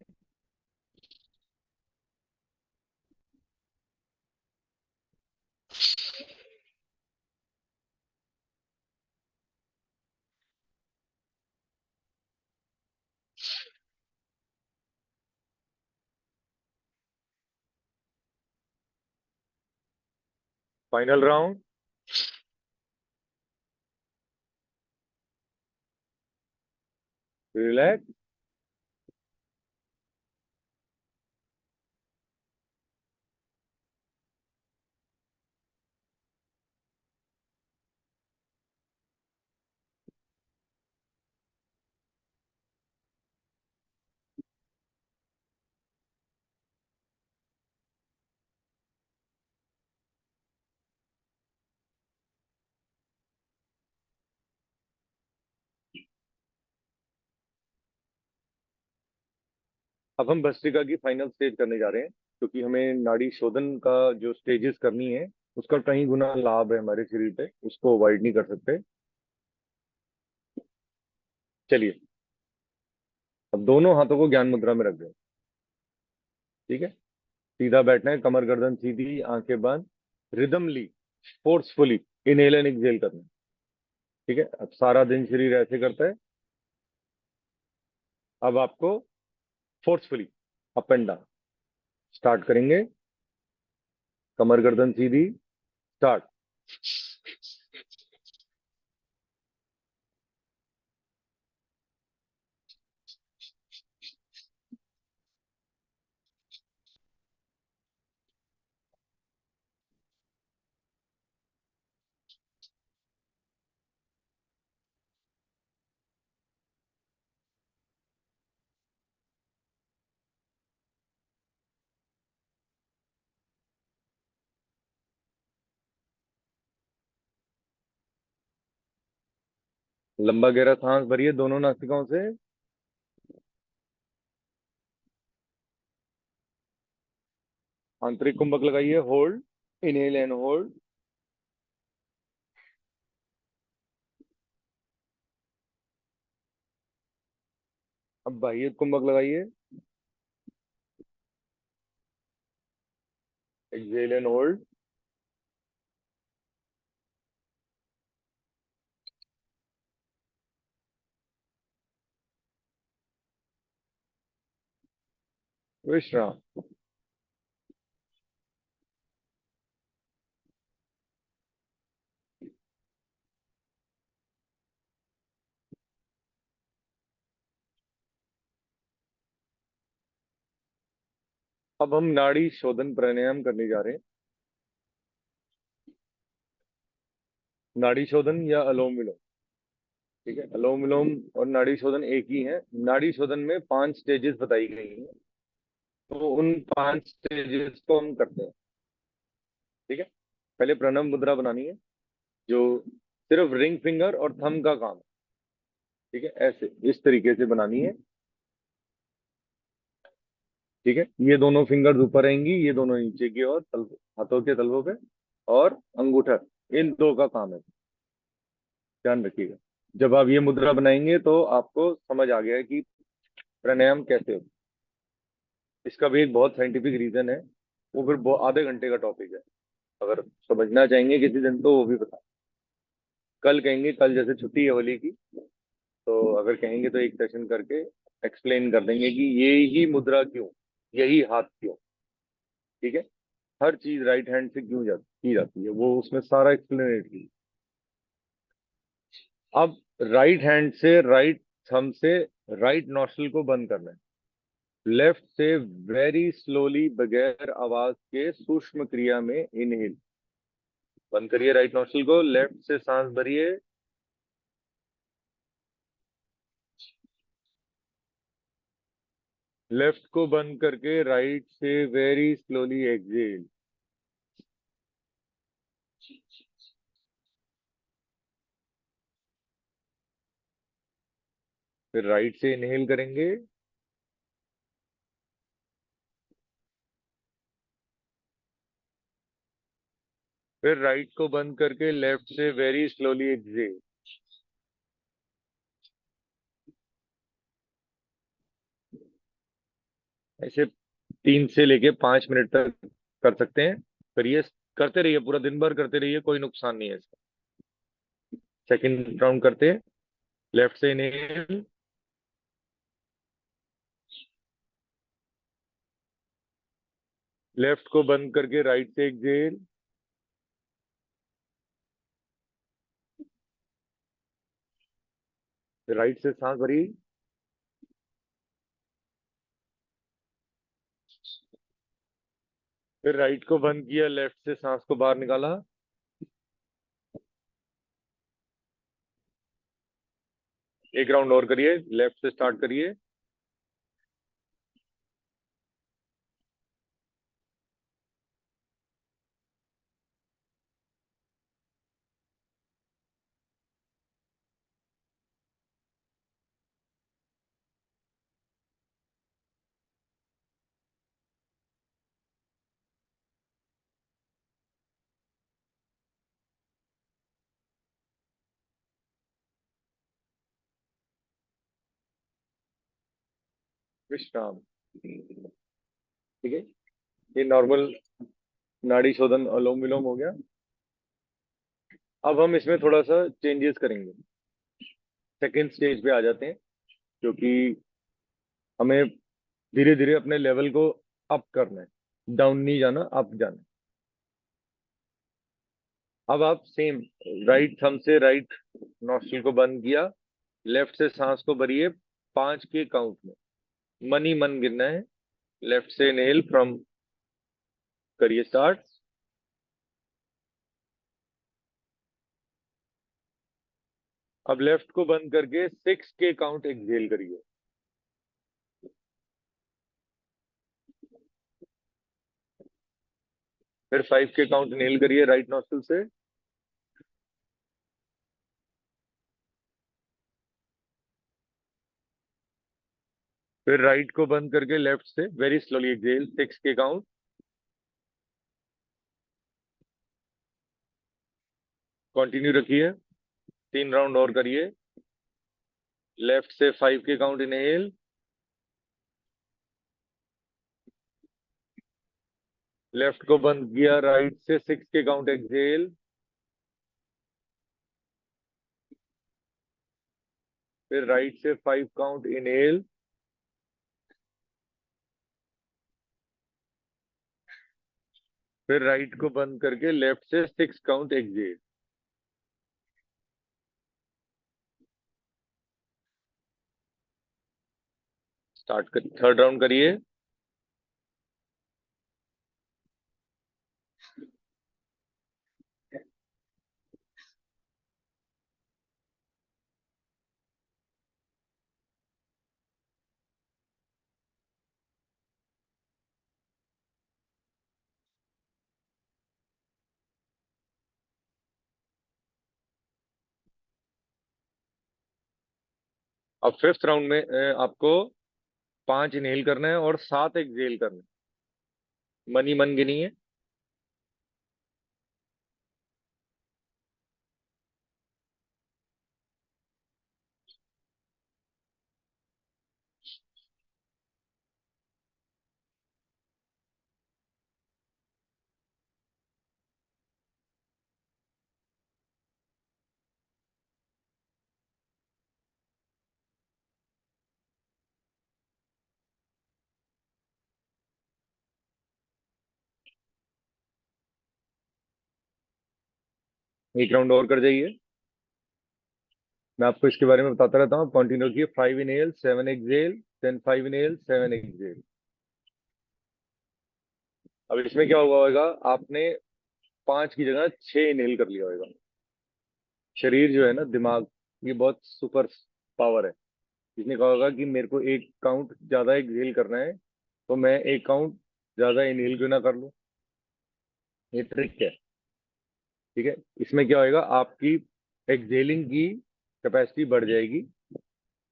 Final round. रिलैक्स। अब हम भस्त्रिका की फाइनल स्टेज करने जा रहे हैं, क्योंकि हमें नाड़ी शोधन का जो स्टेजेस करनी है उसका कई गुना लाभ है हमारे शरीर पे, उसको अवॉइड नहीं कर सकते। चलिए, अब दोनों हाथों को ज्ञान मुद्रा में रख दें। ठीक है, सीधा बैठना है, कमर गर्दन सीधी, आंखें बंद, रिदमली, फोर्सफुली इनहेल एंड एक्सहेल करना है। ठीक है, अब सारा दिन शरीर ऐसे करता है। अब आपको forcefully up and down start करेंगे। कमर गर्दन सीधी, स्टार्ट। लंबा गहरा सांस भरिए दोनों नासिकाओं से। आंतरिक कुंभक लगाइए, होल्ड, इनहेल एंड होल्ड। अब बाह्य कुंभक लगाइए, एक्सहेल एंड होल्ड। विश्राम। अब हम नाड़ी शोधन प्राणायाम करने जा रहे हैं। नाड़ी शोधन या अलोम विलोम। ठीक है, अलोम विलोम और नाड़ी शोधन एक ही है। नाड़ी शोधन में 5 स्टेजेस बताई गई हैं, तो उन 5 स्टेजेस को हम करते हैं। ठीक है, पहले प्रणव मुद्रा बनानी है, जो सिर्फ रिंग फिंगर और थंब का काम है। ठीक है, ऐसे इस तरीके से बनानी है। ठीक है, ये दोनों फिंगर्स ऊपर रहेंगी, ये दोनों नीचे की ओर हाथों के तलवों पे, और अंगूठा, इन दो का काम है। ध्यान रखिएगा, जब आप ये मुद्रा बनाएंगे तो आपको समझ आ गया है कि प्राणायाम कैसे हो। इसका भी एक बहुत साइंटिफिक रीजन है, वो फिर आधे घंटे का टॉपिक है। अगर समझना चाहेंगे किसी दिन तो वो भी बता, कल कहेंगे, कल जैसे छुट्टी है होली की, तो अगर कहेंगे तो एक सेशन करके एक्सप्लेन कर देंगे कि ये ही मुद्रा क्यों, यही हाथ क्यों। ठीक है, हर चीज राइट हैंड से क्यों की जाती है, वो उसमें सारा एक्सप्लेनेटरी। अब राइट हैंड से, राइट थंब से राइट नॉस्ट्रिल को बंद करना है। लेफ्ट से वेरी स्लोली, बगैर आवाज के सूक्ष्म क्रिया में इनहेल। बंद करिए राइट नॉस्ट्रिल को, लेफ्ट से सांस भरिए, लेफ्ट को बंद करके राइट से वेरी स्लोली एक्सेल। फिर राइट से इनहेल करेंगे, फिर राइट को बंद करके लेफ्ट से वेरी स्लोली एक्सेल। ऐसे 3 से लेके 5 मिनट तक कर सकते हैं। करिए, करते रहिए, पूरा दिन भर करते रहिए, कोई नुकसान नहीं है इसका। सेकंड राउंड करते हैं। लेफ्ट से इनहेल, लेफ्ट को बंद करके राइट से एक्सेल, राइट से सांस भरी, फिर राइट को बंद किया, लेफ्ट से सांस को बाहर निकाला। एक राउंड और करिए, लेफ्ट से स्टार्ट करिए, विश्राम। ठीक है, ये नॉर्मल नाड़ी शोधन अनुलोम विलोम हो गया। अब हम इसमें थोड़ा सा चेंजेस करेंगे, सेकेंड स्टेज पे आ जाते हैं, क्योंकि हमें धीरे धीरे अपने लेवल को अप करना है, डाउन नहीं जाना, अप जाना है। अब आप सेम राइट थंब से राइट नॉस्ट्रिल को बंद किया, लेफ्ट से सांस को भरिए 5 के काउंट में, मन ही मन गिनना है। लेफ्ट से इनहेल फ्रॉम, करिए स्टार्ट। अब लेफ्ट को बंद करके 6 के काउंट एक्सहेल करिए, फिर 5 के काउंट इनहेल करिए राइट नॉस्ट्रिल से, फिर राइट को बंद करके लेफ्ट से वेरी स्लोली एक्सहेल 6 के काउंट। कंटिन्यू रखिए, 3 राउंड और करिए। लेफ्ट से 5 के काउंट इनहेल, लेफ्ट को बंद किया, राइट से 6 के काउंट एक्सहेल, फिर राइट से 5 काउंट इनहेल, फिर राइट को बंद करके लेफ्ट से 6 काउंट एक्सहेल। स्टार्ट कर, 3rd राउंड करिए। अब फिफ्थ राउंड में आपको 5 इनहेल करना है और 7 एक्सहेल करना है। मन ही मन गिनी है। एक राउंड और कर जाइए। मैं आपको इसके बारे में बताता रहता हूँ, कंटिन्यू रखिए। 5 inhale 7 exhale, then 5 inhale 7 exhale. अब इसमें क्या हुआ होगा, आपने 5 की जगह 6 इनहेल कर लिया होगा। शरीर जो है ना, दिमाग, ये बहुत सुपर पावर है। इसने कहा होगा कि मेरे को एक काउंट ज्यादा एक्सहेल करना है, तो मैं एक काउंट ज्यादा इनहेल क्यों ना कर लूं। ये ट्रिक है। ठीक है, इसमें क्या होएगा, आपकी एक्सहेलिंग की कैपेसिटी बढ़ जाएगी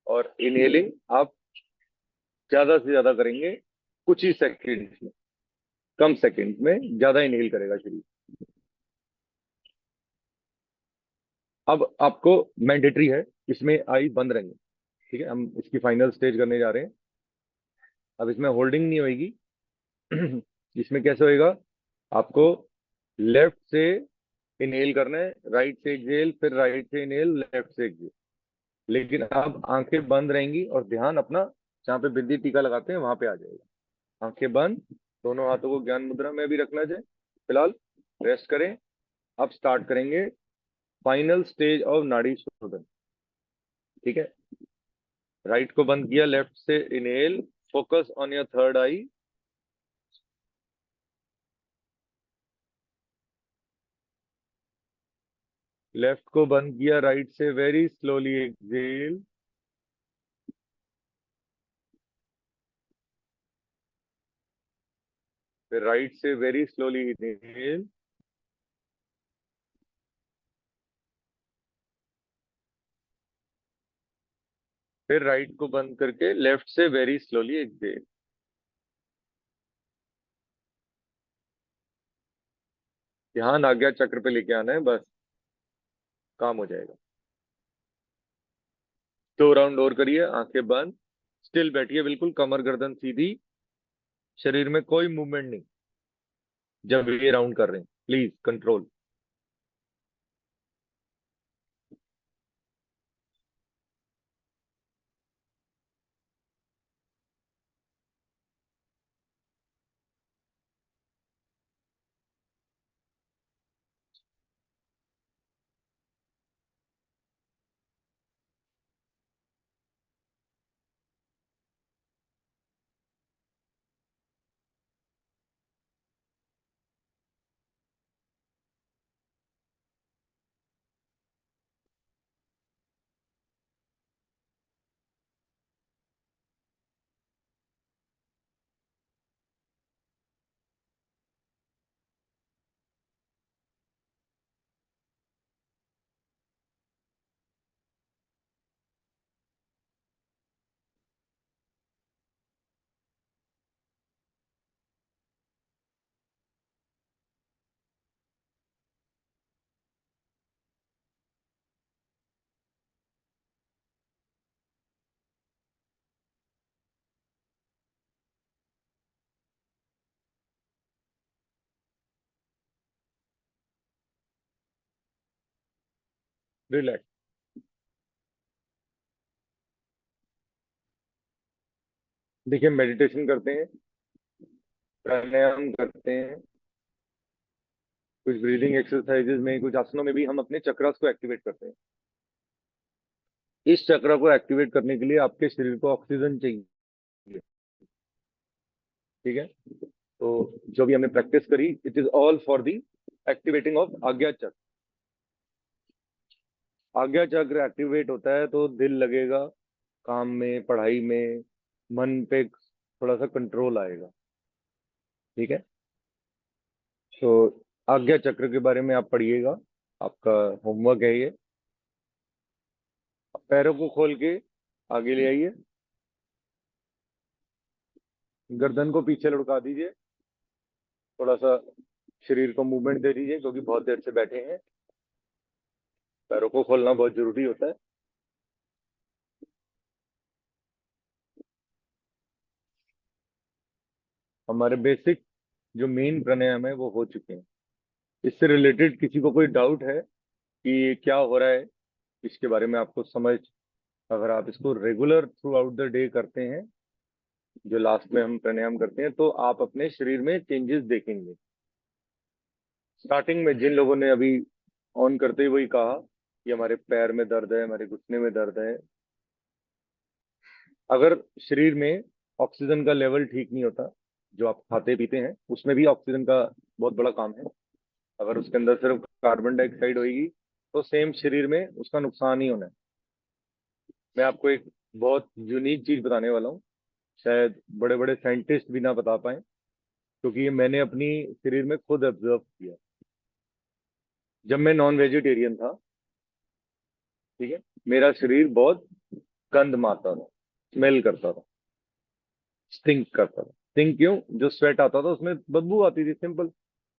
और इनहेलिंग आप ज्यादा से ज्यादा करेंगे कुछ ही सेकंड में। कम सेकंड में ज्यादा इनहेल करेगा शरीर। अब आपको मैंडेटरी है, इसमें आई बंद रहेंगे। ठीक है, हम इसकी फाइनल स्टेज करने जा रहे हैं। अब इसमें होल्डिंग नहीं होगी। इसमें कैसे होएगा, आपको लेफ्ट से इनहेल करना है, राइट से एक्सहेल, फिर राइट से इनहेल, लेफ्ट से एक्सहेल। लेकिन अब आंखें बंद रहेंगी और ध्यान अपना जहाँ पे बिंदी टीका लगाते हैं वहां पे आ जाएगा। आंखें बंद, दोनों हाथों को ज्ञान मुद्रा में भी रखना चाहिए। फिलहाल रेस्ट करें। अब स्टार्ट करेंगे फाइनल स्टेज ऑफ नाड़ी शोधन। ठीक है, राइट को बंद किया, लेफ्ट से inhale, focus on your third I. Left को बंद किया, राइट से वेरी स्लोली एक्सहेल। फिर राइट से वेरी स्लोली इनहेल। फिर राइट को बंद करके लेफ्ट से वेरी स्लोली एक्सहेल। ध्यान आज्ञा चक्र पे लेके आना है, बस काम हो जाएगा। 2 राउंड और करिए, आंखें बंद, स्टिल बैठिए बिल्कुल, कमर गर्दन सीधी, शरीर में कोई मूवमेंट नहीं जब ये राउंड कर रहे हैं। Please control. रिलैक्स। देखिए, मेडिटेशन करते हैं, प्राणायाम करते हैं, कुछ ब्रीदिंग एक्सरसाइजेज में, कुछ आसनों में भी हम अपने चक्रास को एक्टिवेट करते हैं। इस चक्र को एक्टिवेट करने के लिए आपके शरीर को ऑक्सीजन चाहिए। ठीक है, तो जो भी हमने प्रैक्टिस करी, it is all for the activating of आज्ञा चक्र। आज्ञा चक्र एक्टिवेट होता है तो दिल लगेगा काम में, पढ़ाई में, मन पे थोड़ा सा कंट्रोल आएगा। ठीक है, तो आज्ञा चक्र के बारे में आप पढ़िएगा, आपका होमवर्क है ये। पैरों को खोल के आगे ले आइए, गर्दन को पीछे लुढ़का दीजिए, थोड़ा सा शरीर को मूवमेंट दे दीजिए क्योंकि बहुत देर से बैठे हैं। पैरों को खोलना बहुत जरूरी होता है। हमारे बेसिक जो मेन प्राणायाम है वो हो चुके हैं। इससे रिलेटेड किसी को कोई डाउट है कि ये क्या हो रहा है, इसके बारे में आपको समझ, अगर आप इसको regular through out the day करते हैं, जो लास्ट में हम प्राणायाम करते हैं, तो आप अपने शरीर में चेंजेस देखेंगे। स्टार्टिंग में जिन लोगों ने अभी ऑन करते ही वही कहा कि हमारे पैर में दर्द है, हमारे घुटने में दर्द है, अगर शरीर में ऑक्सीजन का लेवल ठीक नहीं होता, जो आप खाते पीते हैं उसमें भी ऑक्सीजन का बहुत बड़ा काम है। अगर उसके अंदर सिर्फ कार्बन डाइऑक्साइड होगी तो सेम शरीर में उसका नुकसान ही होना है। मैं आपको एक बहुत यूनिक चीज बताने वाला हूँ, शायद बड़े बड़े साइंटिस्ट भी ना बता पाए, क्योंकि ये मैंने अपनी शरीर में खुद ऑब्जर्व किया। जब मैं नॉन वेजिटेरियन था, ठीक है, मेरा शरीर बहुत गंद मारता था, स्मेल करता था, स्टिंक करता था। स्टिंक क्यों? जो स्वेट आता था उसमें बदबू आती थी, सिंपल।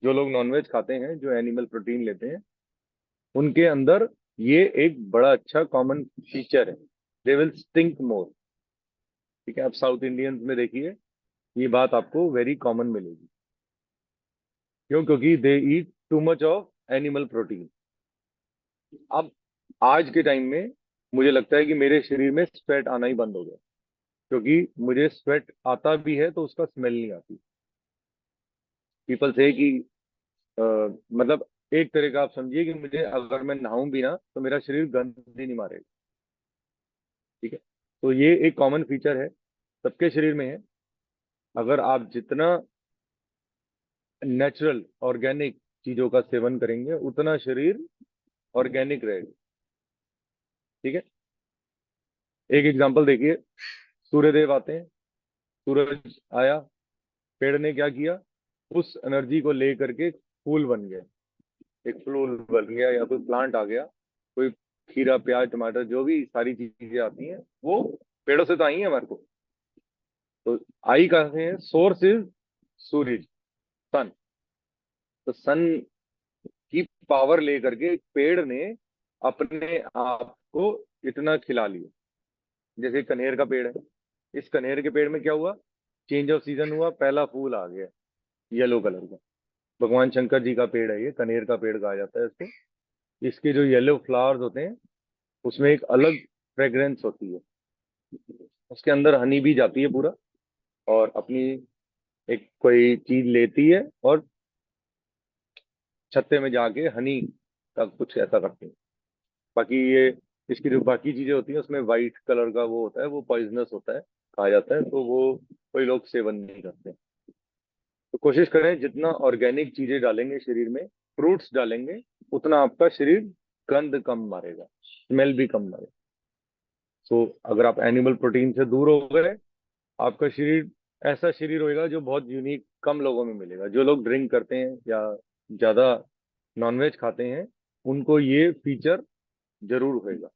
जो लोग नॉनवेज खाते हैं, जो एनिमल प्रोटीन लेते हैं, उनके अंदर ये एक बड़ा अच्छा कॉमन फीचर है, दे विल स्टिंक मोर। ठीक है, आप साउथ इंडियंस में देखिए, ये बात आपको वेरी कॉमन मिलेगी। क्यों? क्योंकि they eat too much of animal protein. अब आज के टाइम में मुझे लगता है कि मेरे शरीर में स्वेट आना ही बंद हो गया, क्योंकि मुझे स्वेट आता भी है तो उसका स्मेल नहीं आती। पीपल से कि मतलब एक तरह का आप समझिए कि मुझे अगर मैं नहाऊं भी ना तो मेरा शरीर गंद ही नहीं मारेगा। ठीक है, तो ये एक कॉमन फीचर है, सबके शरीर में है। अगर आप जितना नेचुरल ऑर्गेनिक चीजों का सेवन करेंगे उतना शरीर ऑर्गेनिक रहेगा। ठीक है, एक एग्जांपल देखिए, सूर्यदेव आते हैं, सूरज आया, पेड़ ने क्या किया, उस एनर्जी को ले करके फूल बन गया, एक फूल बन गया, या कोई प्लांट आ गया, कोई खीरा प्याज टमाटर जो भी सारी चीजें आती हैं वो पेड़ों से तो आई है हमारे को। तो आई कहाँ से है? सोर्स इज सूरज, सन। तो सन की पावर लेकर के पेड़ ने अपने आप को इतना खिला लिया। जैसे कनेर का पेड़ है, इस कनेर के पेड़ में क्या हुआ, चेंज ऑफ सीजन हुआ, पहला फूल आ गया येलो कलर का। भगवान शंकर जी का पेड़ है ये, कनेर का पेड़ कहा जाता है इसको। इसके जो येलो फ्लावर्स होते हैं उसमें एक अलग फ्रेग्रेंस होती है, उसके अंदर हनी भी जाती है पूरा, और अपनी एक कोई चीज लेती है और छत्ते में जाके हनी का कुछ ऐसा करती है। बाकी ये इसकी जो बाकी चीजें होती हैं उसमें वाइट कलर का वो होता है, वो पॉइजनस होता है कहा जाता है, तो वो कोई लोग सेवन नहीं करते। तो कोशिश करें जितना ऑर्गेनिक चीजें डालेंगे शरीर में, फ्रूट्स डालेंगे, उतना आपका शरीर गंद कम मारेगा, स्मेल भी कम मारेगा। सो अगर आप एनिमल प्रोटीन से दूर हो गए, आपका शरीर ऐसा शरीर होएगा जो बहुत यूनिक कम लोगों में मिलेगा। जो लोग ड्रिंक करते हैं या ज्यादा नॉनवेज खाते हैं, उनको ये फीचर जरूर होएगा।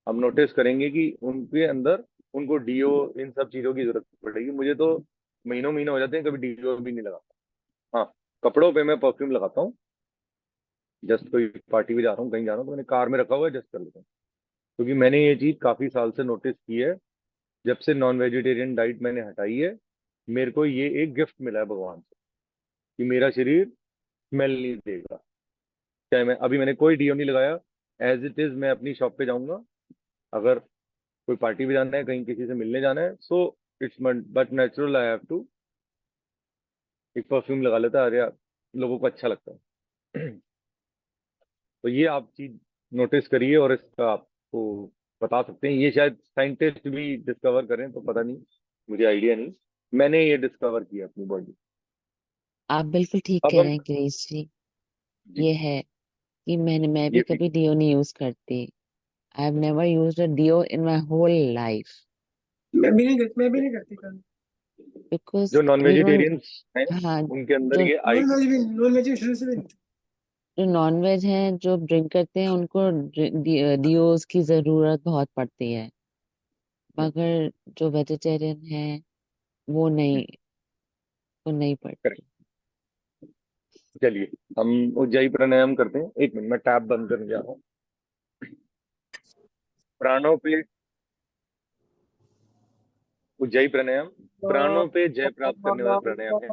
हम नोटिस करेंगे कि उनके अंदर उनको डीओ इन सब चीजों की जरूरत पड़ेगी। मुझे तो महीनों महीने हो जाते हैं, कभी डीओ भी नहीं लगाता। हाँ, कपड़ों पे मैं परफ्यूम लगाता हूँ, जस्ट कोई पार्टी में जा रहा हूँ, कहीं जा रहा हूँ तो मैंने कार में रखा हुआ है, जस्ट कर लेता हूँ। क्योंकि मैंने ये चीज काफी साल से नोटिस की है, जब से नॉन वेजिटेरियन डाइट मैंने हटाई है, मेरे को ये एक गिफ्ट मिला है भगवान से कि मेरा शरीर स्मेल नहीं देगा। चाहे मैं अभी मैंने कोई डीओ नहीं लगाया, एज इट इज मैं अपनी शॉप पे जाऊंगा, अगर कोई पार्टी भी जाना है, कहीं किसी से मिलने जाना है, so it's but natural, I have to एक परफ्यूम लगा लेता है। अरे यार, लोगों को अच्छा लगता है। तो ये आप चीज नोटिस करिए, और इसका आपको बता सकते हैं, ये शायद साइंटिस्ट भी डिस्कवर करें तो पता नहीं, मुझे आइडिया नहीं, मैंने ये डिस्कवर किया अपनी बॉडी। आप बिल्कुल ठीक अब कह हम, रहे हैं गिरीश जी। जी, ये है कि मैं भी ये कभी डीओ नहीं यूज करती। I have never used a deo in my whole life मैं भी नहीं करती कल। बिकॉज जो नॉन वी डोंट। वेजिटेरियंस हैं हाँ, उनके अंदर जो ये आएगी। नॉन वेज शुरू से भी नहीं। नॉन वेज हैं, जो ड्रिंक करते हैं, उनको डीओज की जरूरत बहुत पड़ती है। मगर जो वेजिटेरियन है वो नहीं पढ़ती। करेक्ट। चलिए हम उज्जाई प्राणायाम करते हैं। एक मिनट, मैं टैब बंद करने जा रहा हूँ। प्राणों पे उज्जाई प्राणायाम प्राणों पे जय प्राप्त करने वाला प्राणायाम है।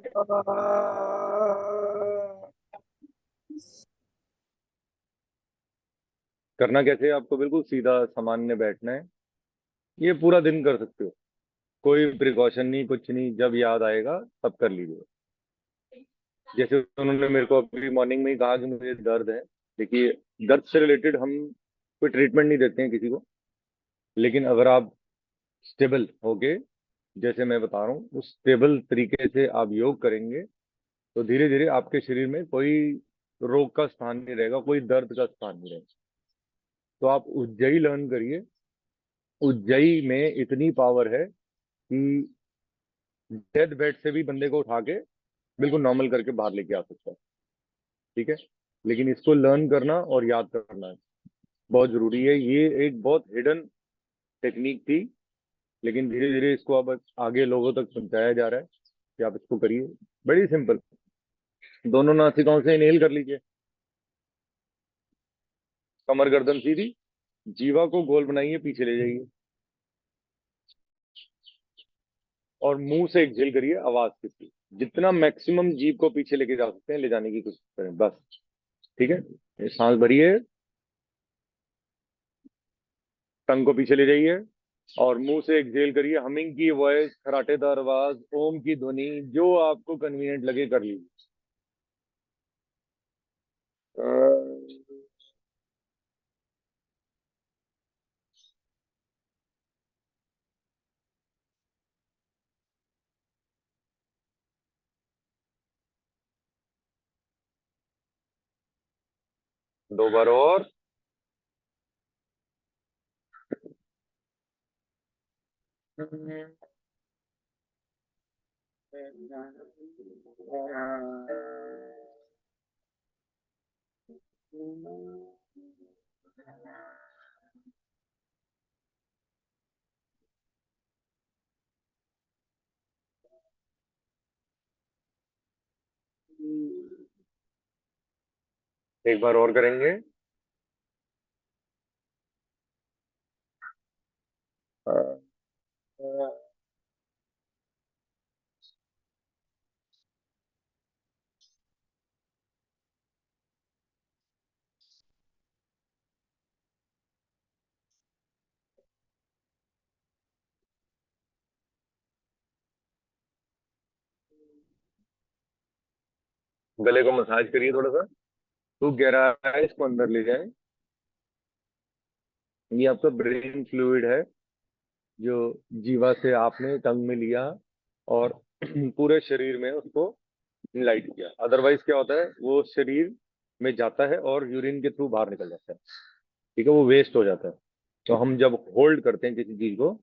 करना कैसे है? आपको बिल्कुल सीधा सामान्य बैठना है। ये पूरा दिन कर सकते हो, कोई प्रिकॉशन नहीं, कुछ नहीं, जब याद आएगा तब कर लीजिए। जैसे उन्होंने मेरे को अभी मॉर्निंग में ही कहा कि मुझे दर्द है। देखिए, दर्द से रिलेटेड हम कोई ट्रीटमेंट नहीं देते हैं किसी को, लेकिन अगर आप स्टेबल होके, जैसे मैं बता रहा हूँ उस स्टेबल तरीके से आप योग करेंगे, तो धीरे धीरे आपके शरीर में कोई रोग का स्थान नहीं रहेगा, कोई दर्द का स्थान नहीं रहेगा। तो आप उज्जई लर्न करिए। उज्जई में इतनी पावर है कि डेथ बेड से भी बंदे को उठा के बिल्कुल नॉर्मल करके बाहर लेके आ सकता है। ठीक है, लेकिन इसको लर्न करना और याद करना है, बहुत जरूरी है। ये एक बहुत हिडन टेक्निक थी, लेकिन धीरे धीरे इसको अब आगे लोगों तक पहुंचाया जा रहा है कि आप इसको करिए। बड़ी सिंपल। दोनों नासिकाओं से इनहेल कर लीजिए, कमर गर्दन सीधी, जीवा को गोल बनाइए, पीछे ले जाइए और मुंह से एक्सहेल करिए आवाज के साथ। जितना मैक्सिमम जीभ को पीछे लेके जा सकते हैं ले जाने की कोशिश करें, बस। ठीक है, ये सांस भरिए, टंग को पीछे ले जाइए और मुंह से एक्सहेल करिए। हमिंग की वॉइस, खराटेदार आवाज, ओम की ध्वनि, जो आपको कन्वीनियंट लगे कर लीजिए। दो बार और। एक बार और करेंगे। गले को मसाज करिए थोड़ा सा, तो गहराई इसको अंदर ले जाए। ये आपका ब्रेन फ्लूइड है, जो जीवा से आपने टंग में लिया और पूरे शरीर में उसको लाइट किया। अदरवाइज क्या होता है, वो शरीर में जाता है और यूरिन के थ्रू बाहर निकल जाता है। ठीक है, वो वेस्ट हो जाता है। तो हम जब होल्ड करते हैं किसी चीज को,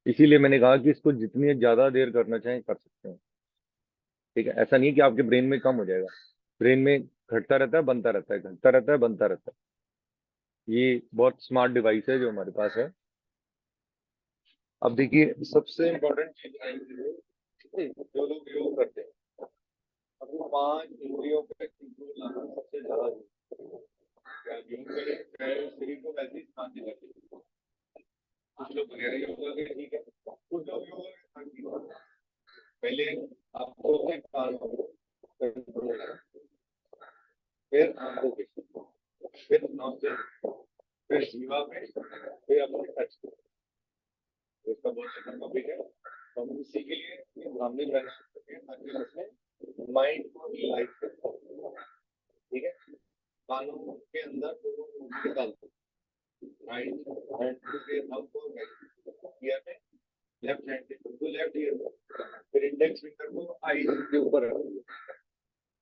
इसीलिए मैंने कहा कि इसको जितनी ज्यादा देर करना चाहें कर सकते हैं। ठीक है, ऐसा नहीं है कि आपके ब्रेन में कम हो जाएगा। ब्रेन में घटता रहता है, बनता रहता है, घटता रहता है, बनता रहता है। ये बहुत स्मार्ट डिवाइस है जो हमारे पास है। अब देखिए, सबसे इम्पोर्टेंट चीज आएगी, जो लोग योग करते हैं, अब वो 5 इंद्रियों पे कंट्रोल लाना सबसे ज्यादा जरूरी है। क्या योग करें, चाहे शरीर को वैसे ही शांति लगे। कुछ लोग वगैरह योगा के ठीक है, कुछ लोग योगा के हाँ ठीक है। पहले आपको अपने कान को कंट्रोल करना, फिर आंखों पे, फिर नोस्ट्रिल, फिर जीवा पे, फिर अपने टच पे। तो इसका बहुत अच्छा टॉपिक है, तो हम इसी के लिए ब्राह्मणी मैनेज करते हैं ताकि हम उसमें माइंड को रिलैक्स कर सकें। ठीक है, कानों के अंदर दोनों उंगली डालते हैं, राइट हैंड के थंब को राइट ईयर में, लेफ्ट हैंड के थंब को लेफ्ट ईयर में, फिर इंडेक्स फिंगर को आई के ऊपर रखो।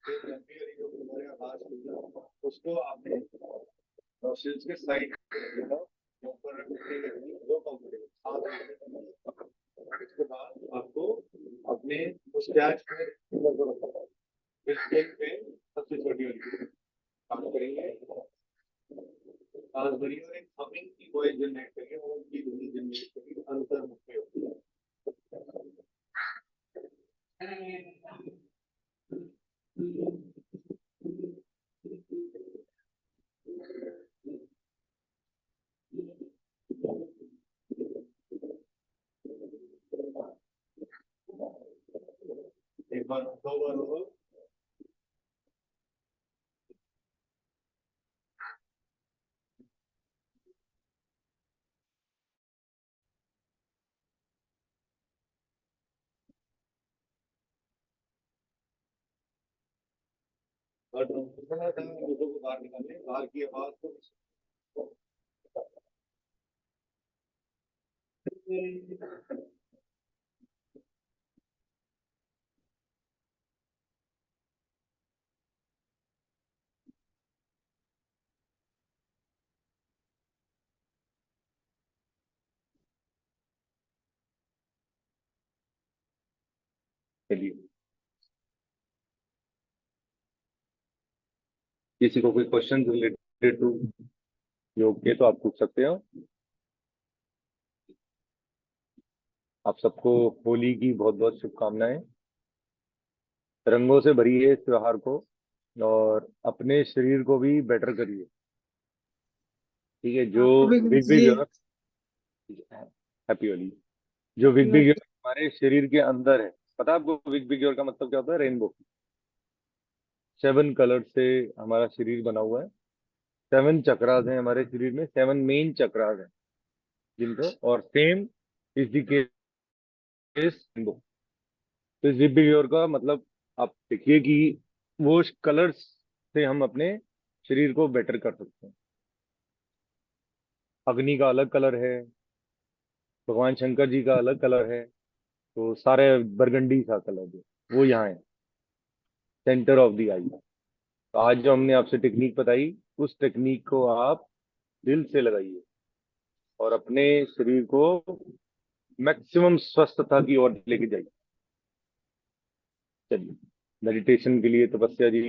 फिर जब भी ये जो हमारे आवाज होगा उसको आपने नोस्ट्रिल्स के साइड ऊपर रखने के लिए दो कंफर्टेबल। इसके बाद आपको अपने मुस्टैच पे फिंगर को रखना है, फिर स्टेप पे सबसे छोटी वाली काम करेंगे। सांस भरिए और एक हमिंग की वॉइस जनरेट करिए और उनकी ध्वनि जनरेट करिए अंतर एक बार, दो बार होगा। और थोड़ा सा लोगों को बाहर निकालने, बाहर की आवाज को। चलिए, किसी को कोई क्वेश्चन रिलेटेड टू योग के तो आप पूछ सकते हो। आप सबको होली की बहुत बहुत शुभकामनाएं। रंगों से भरिए इस त्योहार को और अपने शरीर को भी बेटर करिए। ठीक है, जो आपको भी बिग बिग ये योर, हैप्पी होली। जो बिग बिग योर हमारे शरीर के अंदर है, पता है आपको बिग बिग योर का मतलब क्या होता है? रेनबो। 7 कलर से हमारा शरीर बना हुआ है। 7 चक्रास हैं हमारे शरीर में, 7 मेन चक्रास हैं जिनको, और same is the case rainbow. तो इस बिग बिग योर का मतलब आप देखिए कि वो कलर्स से हम अपने शरीर को बेटर कर सकते हैं। अग्नि का अलग कलर है, भगवान शंकर जी का अलग कलर है, तो सारे बरगंडी सा कलर जो वो यहाँ है, सेंटर ऑफ द आई। तो आज जो हमने आपसे टेक्निक बताई, उस टेक्निक को आप दिल से लगाइए और अपने शरीर को मैक्सिमम स्वस्थता की ओर लेके जाइए। चलिए, मेडिटेशन के लिए तपस्या जी